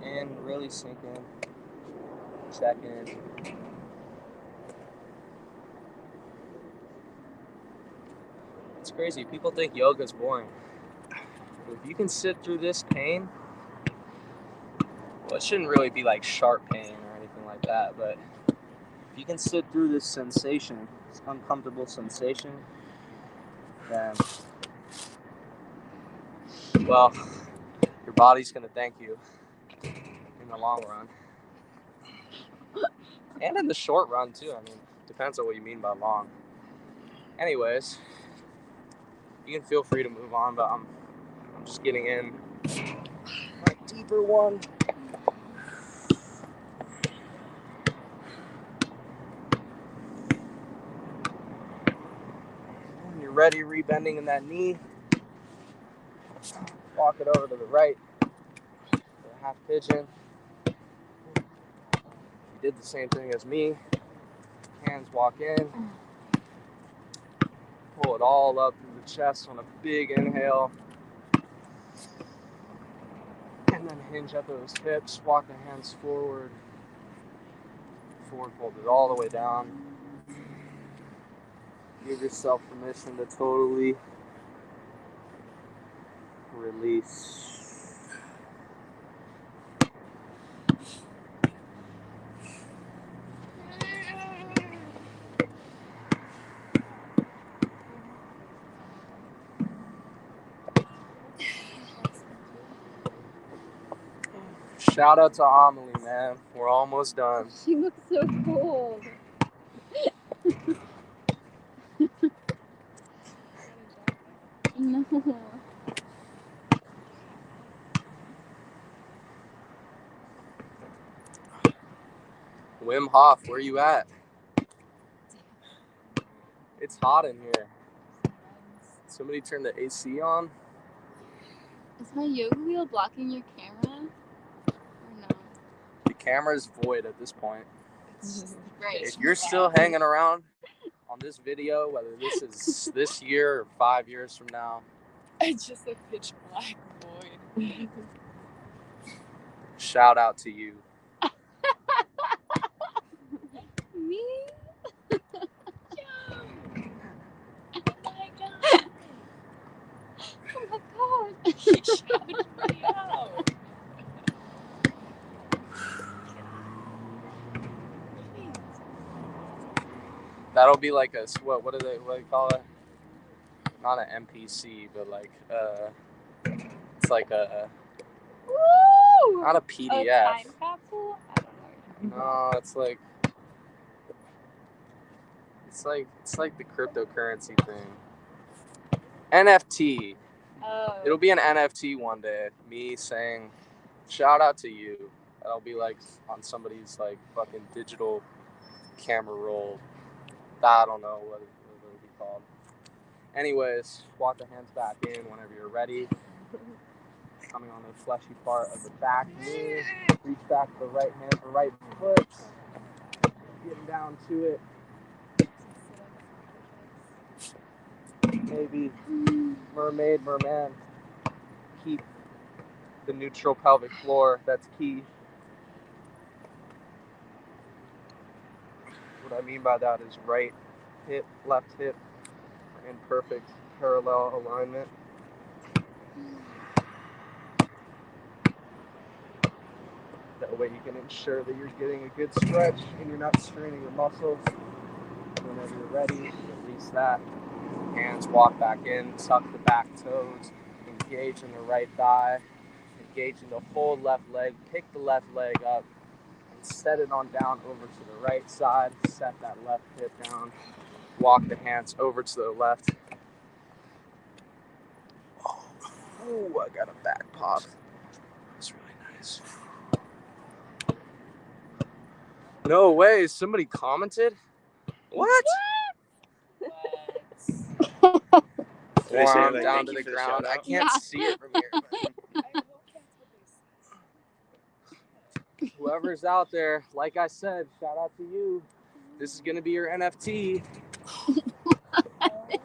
in, really sink in. Check in. It's crazy. People think yoga's boring. But if you can sit through this pain, well, it shouldn't really be like sharp pain or anything like that, but if you can sit through this sensation, this uncomfortable sensation, then, well, your body's going to thank you in the long run. And in the short run, too. I mean, depends on what you mean by long. Anyways, you can feel free to move on, but I'm just getting in a deeper one. When you're ready, rebending in that knee. Walk it over to the right. Half pigeon. You did the same thing as me. Hands walk in. Pull it all up through the chest on a big inhale. And then hinge at those hips. Walk the hands forward. Forward fold it all the way down. Give yourself permission to totally release. Shout out to Amelie, man. We're almost done. She looks so cold. No. Wim Hof, where you at? It's hot in here. Somebody turn the AC on. Is my yoga wheel blocking your camera? Or no? The camera's void at this point. Great. If you're still hanging around on this video, whether this is this year or 5 years from now, It's just a pitch black void. shout out to you. Me? Oh my god. Oh my god. He shouted me out. That'll be like a what do they call it? Not an NPC, but like it's like a Woo! not a A PDF. time capsule? I don't know. No, it's like the cryptocurrency thing. NFT. Oh. It'll be an NFT one day. Me saying, shout out to you. That'll be like on somebody's like fucking digital camera roll. I don't know what it'll be called. Anyways, walk the hands back in whenever you're ready. Coming on the fleshy part of the back knee. Reach back to the right hand for right foot. Getting down to it. Maybe mermaid, merman. Keep the neutral pelvic floor. That's key. What I mean by that is right hip, left hip in perfect parallel alignment. That way you can ensure that you're getting a good stretch and you're not straining your muscles. Whenever you're ready, release that. Hands walk back in, tuck the back toes, engage in the right thigh, engage in the whole left leg, pick the left leg up, and set it on down over to the right side. Set that left hip down. Walk the hands over to the left. Oh, I got a back pop. That's really nice. No way, somebody commented? What? Forearm down to the ground. I can't see it from here. But I hope that's what they said. whoever's out there, like I said, shout out to you. This is gonna be your NFT.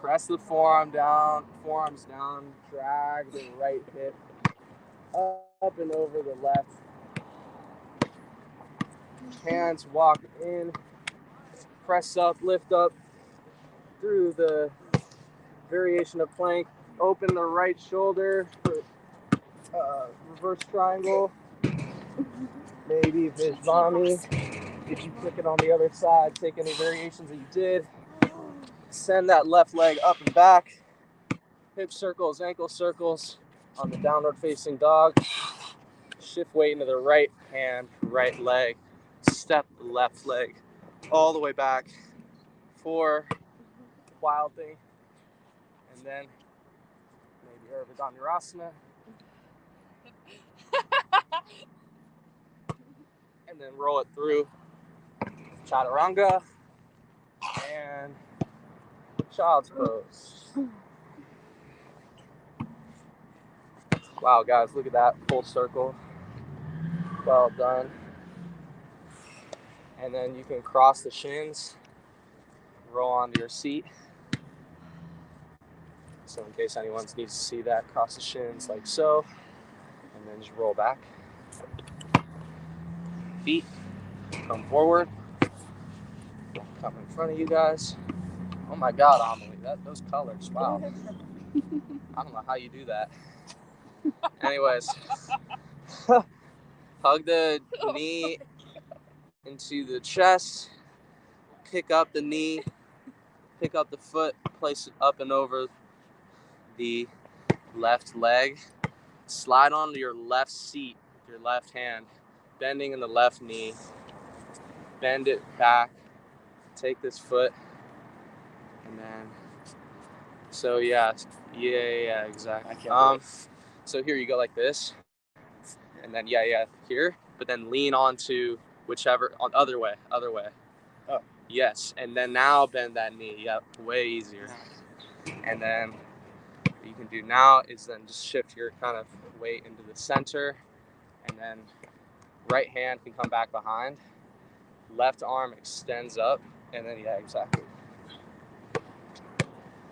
Press the forearms down, drag the right hip up and over the left. Hands walk in, press up, lift up through the variation of plank. Open the right shoulder for reverse triangle. Maybe Vishvami. If you click it on the other side, take any variations that you did. Send that left leg up and back. Hip circles, ankle circles on the downward facing dog. Shift weight into the right hand, right leg. Step the left leg all the way back for wild thing. And then maybe Urdhva and then roll it through Chaturanga and child's pose. Wow, guys, look at that full circle. Well done. And then you can cross the shins, roll onto your seat. So in case anyone needs to see that, cross the shins like so, and then just roll back. Feet come forward, come in front of you guys. Oh my God, Amelie, those colors, wow. I don't know how you do that. Anyways, hug the knee into the chest, pick up the knee, pick up the foot, place it up and over the left leg. Slide onto your left seat, your left hand, bending in the left knee. Bend it back, take this foot, and then, so yeah, exactly. So here you go like this, and then here, but then lean onto whichever, other way. Oh. Yes, and then now bend that knee, yep, way easier. And then what you can do now is then just shift your kind of weight into the center, and then right hand can come back behind, left arm extends up, and then exactly.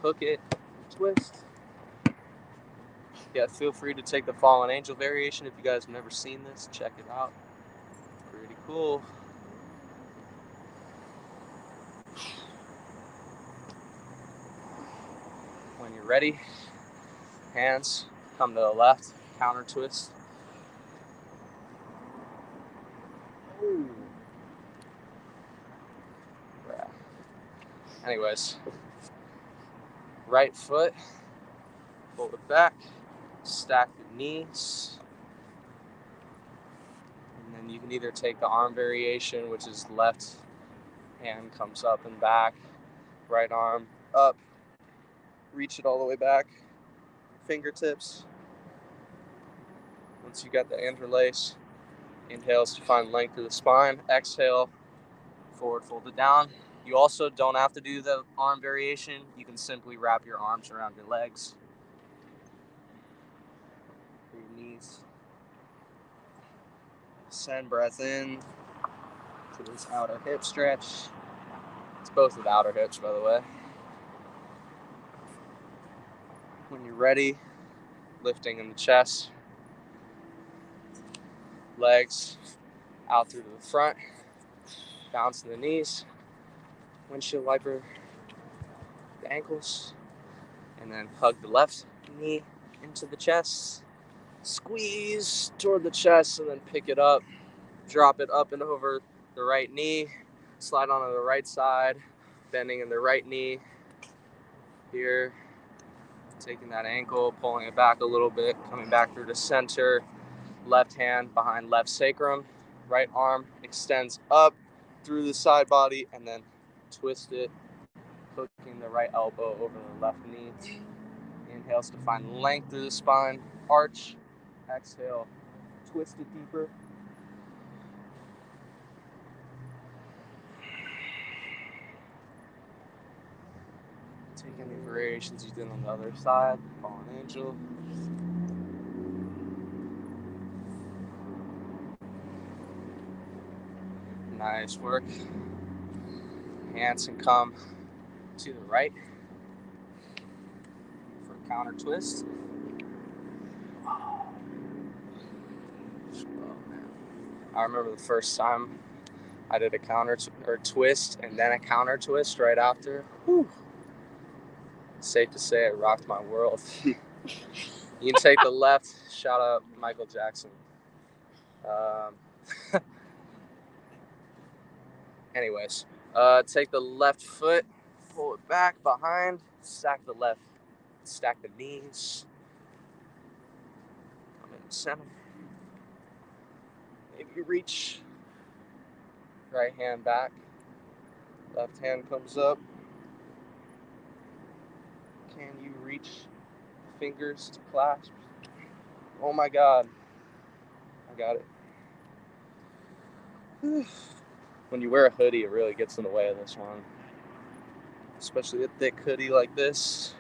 Hook it, twist. Yeah, feel free to take the fallen angel variation if you guys have never seen this. Check it out. Pretty cool. When you're ready, hands come to the left, counter twist. Ooh. Yeah. Anyways, right foot, pull it back, stack the knees. And then you can either take the arm variation, which is left hand comes up and back, right arm up, reach it all the way back, fingertips. Once you got the interlace, inhales to find length of the spine, exhale, forward fold it down. You also don't have to do the arm variation. You can simply wrap your arms around your legs, your knees. Send breath in to this outer hip stretch. It's both of the outer hips, by the way. When you're ready, lifting in the chest, legs out through to the front, bounce the knees, windshield wiper the ankles, and then hug the left knee into the chest, squeeze toward the chest, and then pick it up, drop it up and over the right knee, slide onto the right side, bending in the right knee here, taking that ankle, pulling it back a little bit, coming back through the center, left hand behind left sacrum, right arm extends up through the side body, and then twist it, hooking the right elbow over the left knee. Inhales to find length through the spine, arch, exhale, twist it deeper. Take any variations you did on the other side, fallen angel. Nice work. Hands can come to the right for a counter twist. I remember the first time I did a counter or twist and then a counter twist right after. Whew. Safe to say it rocked my world. You can take the left. Shout out Michael Jackson. Anyways, take the left foot, pull it back behind, stack the knees. Come in the center. Maybe you reach. Right hand back. Left hand comes up. Can you reach fingers to clasp? Oh my God. I got it. When you wear a hoodie, it really gets in the way of this one. Especially a thick hoodie like this.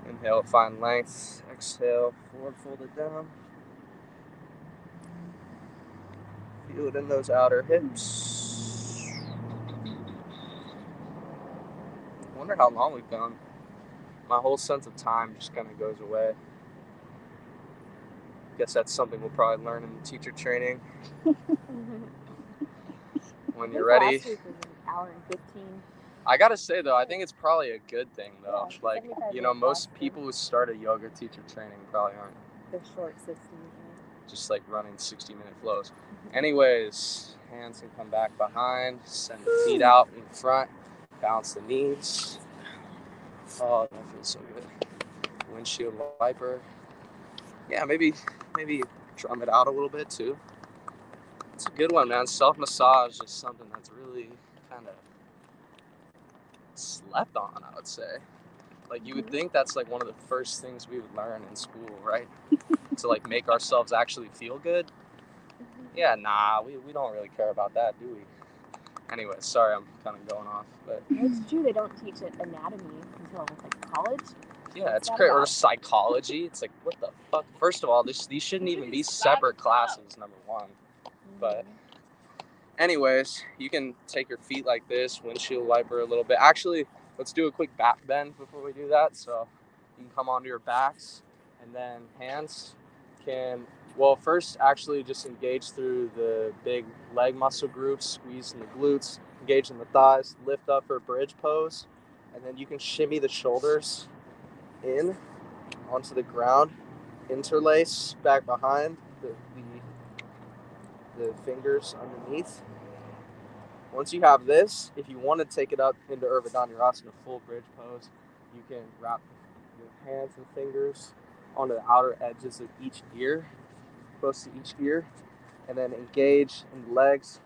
Inhale, find length. Exhale, forward fold it down. Feel it in those outer hips. I wonder how long we've gone. My whole sense of time just kind of goes away. Guess that's something we'll probably learn in the teacher training. When you're ready. Last week was an hour and 15. I gotta say though, I think it's probably a good thing though. Yeah, Like, 75 you know, minutes most last people who start a yoga teacher training probably aren't. They're short 60s. Just like running 60-minute flows. Anyways, hands can come back behind, send the feet out in front, bounce the knees. Oh, that feels so good. Windshield wiper. Yeah, maybe drum it out a little bit too. It's a good one, man. Self-massage is something that's really kind of slept on, I would say. Like, you would think that's like one of the first things we would learn in school, right? To like make ourselves actually feel good. Yeah, nah, we don't really care about that, do we? Anyway, sorry, I'm kind of going off, but It's true, they don't teach it anatomy until like college. yeah, it's crazy. Or psychology. It's like, what the fuck? First of all, these shouldn't even be separate classes, number one. But anyways, you can take your feet like this, windshield wiper a little bit. Actually, let's do a quick back bend before we do that. So you can come onto your backs, and then hands can, well, first actually just engage through the big leg muscle groups, squeeze in the glutes, engage in the thighs, lift up for bridge pose, and then you can shimmy the shoulders in onto the ground, interlace back behind the fingers underneath. Once you have this, if you want to take it up into Urdhva full bridge pose, you can wrap your hands and fingers onto the outer edges of each ear, close to each ear, and then engage in the legs,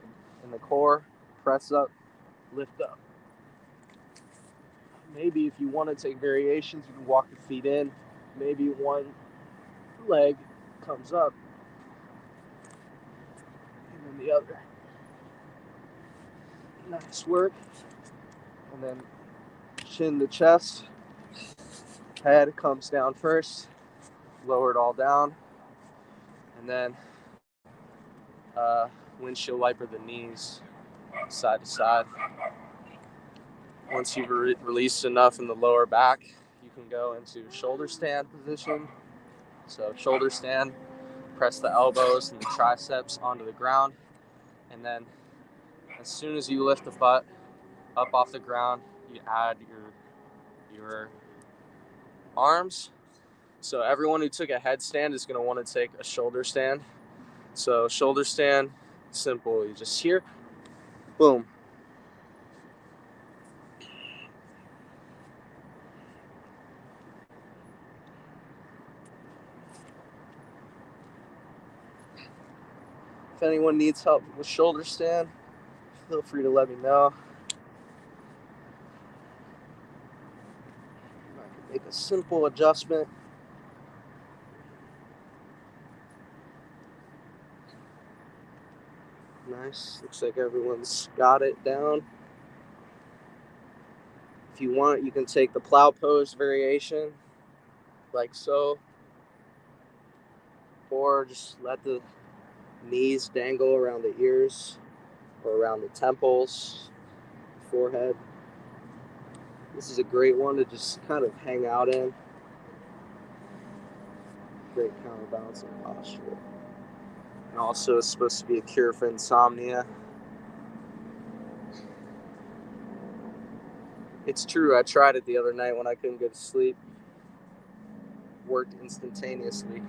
in the core, press up, lift up. Maybe if you want to take variations, you can walk your feet in. Maybe one leg comes up, and then the other. Nice work. And then chin to chest. Head comes down first. Lower it all down. And then windshield wiper the knees side to side. Once you've released enough in the lower back, you can go into shoulder stand position. So shoulder stand, press the elbows and the triceps onto the ground. And then as soon as you lift the butt up off the ground, you add your arms. So everyone who took a headstand is going to want to take a shoulder stand. So shoulder stand, simple. You just here, boom. If anyone needs help with shoulder stand, feel free to let me know. I can make a simple adjustment. Nice. Looks like everyone's got it down. If you want, you can take the plow pose variation, like so. Or just let the knees dangle around the ears or around the temples, forehead. This is a great one to just kind of hang out in. Great counterbalancing posture. And also it's supposed to be a cure for insomnia. It's true, I tried it the other night when I couldn't go to sleep. Worked instantaneously.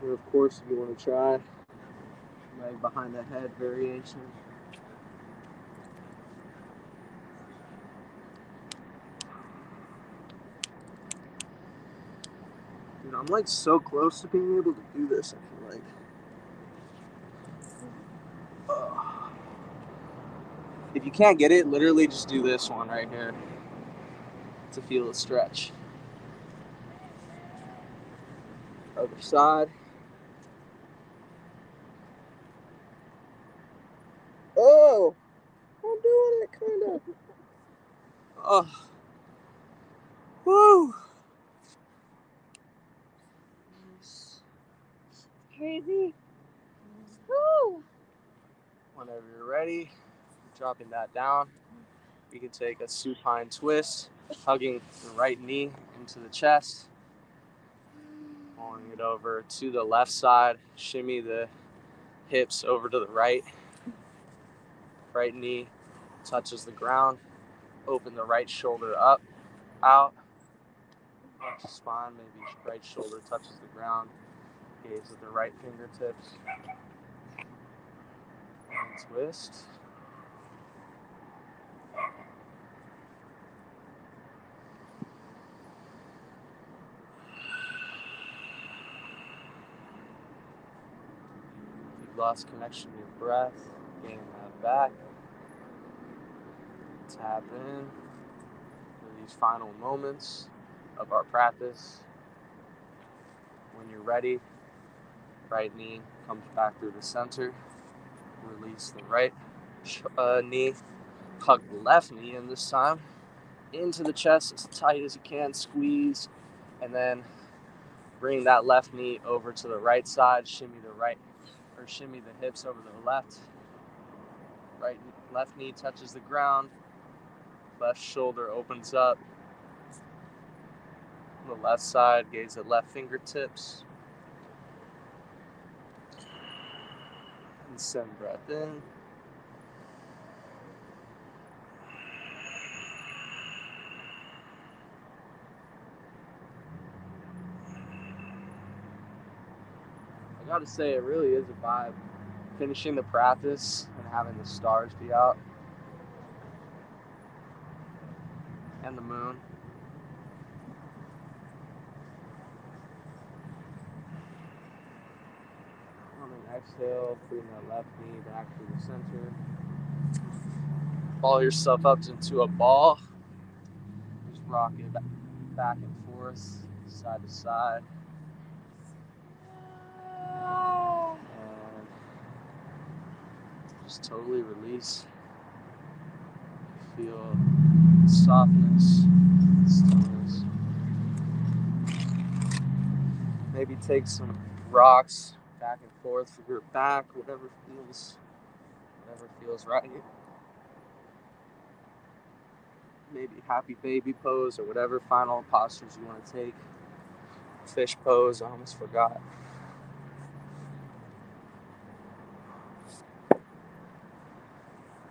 And of course, if you want to try leg behind the head variation. Dude, I'm like so close to being able to do this, I feel like. If you can't get it, literally just do this one right here to feel the stretch. Other side. Oh, I'm doing it, kind of. Oh, woo. Crazy. Woo! Whenever you're ready, dropping that down. You can take a supine twist, hugging the right knee into the chest, pulling it over to the left side, shimmy the hips over to the right. Right knee touches the ground, open the right shoulder up, out, arch the spine, maybe right shoulder touches the ground, gaze at the right fingertips, and twist. If you've lost connection to your breath, gain that back. Tap in for these final moments of our practice. When you're ready, right knee comes back through the center. Release the right knee. Hug the left knee in this time. Into the chest as tight as you can. Squeeze. And then bring that left knee over to the right side. Shimmy the hips over to the left. Left knee touches the ground. Left shoulder opens up. The left side, gaze at left fingertips. And send breath in. I gotta say, it really is a vibe. Finishing the practice and having the stars be out. And the moon. On an exhale, bring that left knee back to the center. Ball yourself up into a ball. Just rock it back and forth, side to side. And just totally release. Feel softness, stillness. Maybe take some rocks back and forth for your back, whatever feels right. Maybe happy baby pose or whatever final postures you want to take. Fish pose, I almost forgot.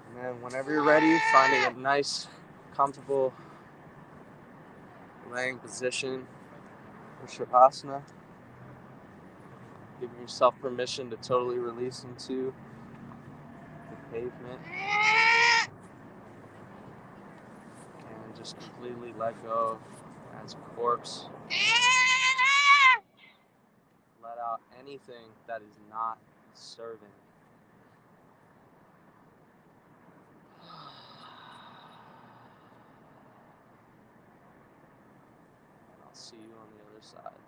And then whenever you're ready, finding a nice, comfortable laying position for Shavasana. Giving yourself permission to totally release into the pavement. And just completely let go as a corpse. Let out anything that is not serving. I'll see you on the other side.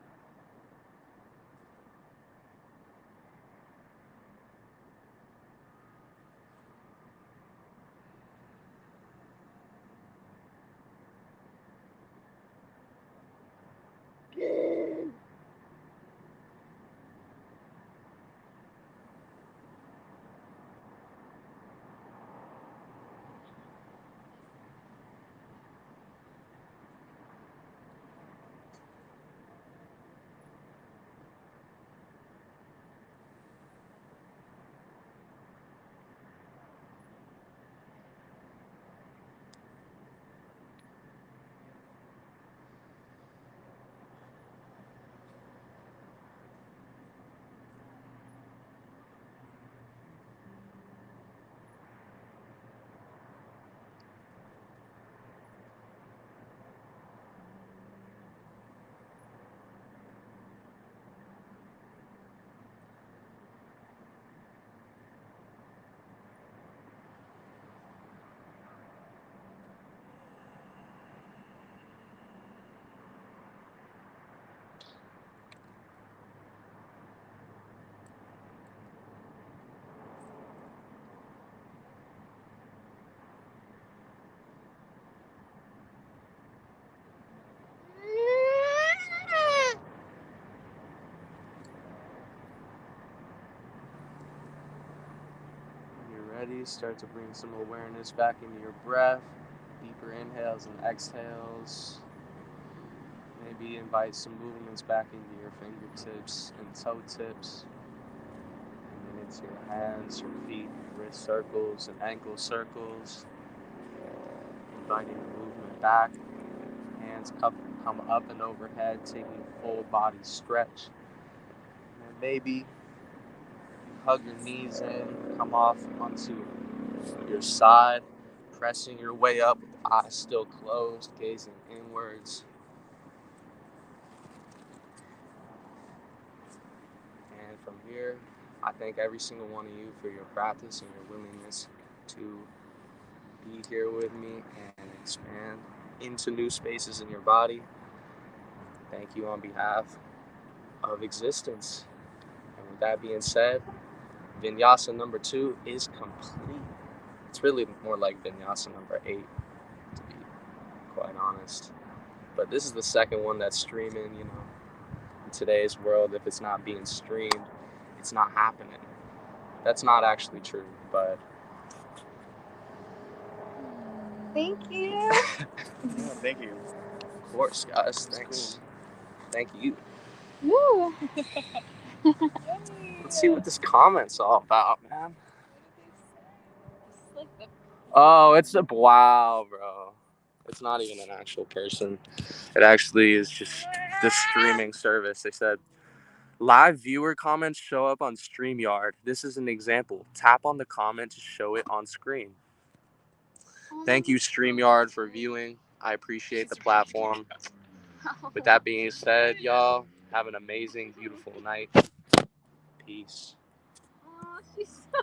start to bring some awareness back into your breath. Deeper inhales and exhales. Maybe invite some movements back into your fingertips and toe tips. And then into your hands, your feet, wrist circles and ankle circles. Inviting the movement back. Hands come up and overhead, taking full body stretch. And then maybe you hug your knees in, come off onto your side, pressing your way up with eyes still closed, gazing inwards. And from here, I thank every single one of you for your practice and your willingness to be here with me and expand into new spaces in your body. Thank you on behalf of existence. And with that being said, Vinyasa number 2 is complete. It's really more like Vinyasa number 8, to be quite honest. But this is the second one that's streaming, you know. In today's world, if it's not being streamed, it's not happening. That's not actually true, but... Thank you. Yeah, thank you. Of course, guys. Thanks. Thank you. Woo. Let's see what this comment's all about, man. It's like the Oh, it's a wow, bro. It's not even an actual person. It actually is just the streaming service. They said, live viewer comments show up on StreamYard. This is an example. Tap on the comment to show it on screen. Thank you, StreamYard, for viewing. I appreciate the platform. With that being said, y'all, have an amazing, beautiful night. Peace. Oh, she's so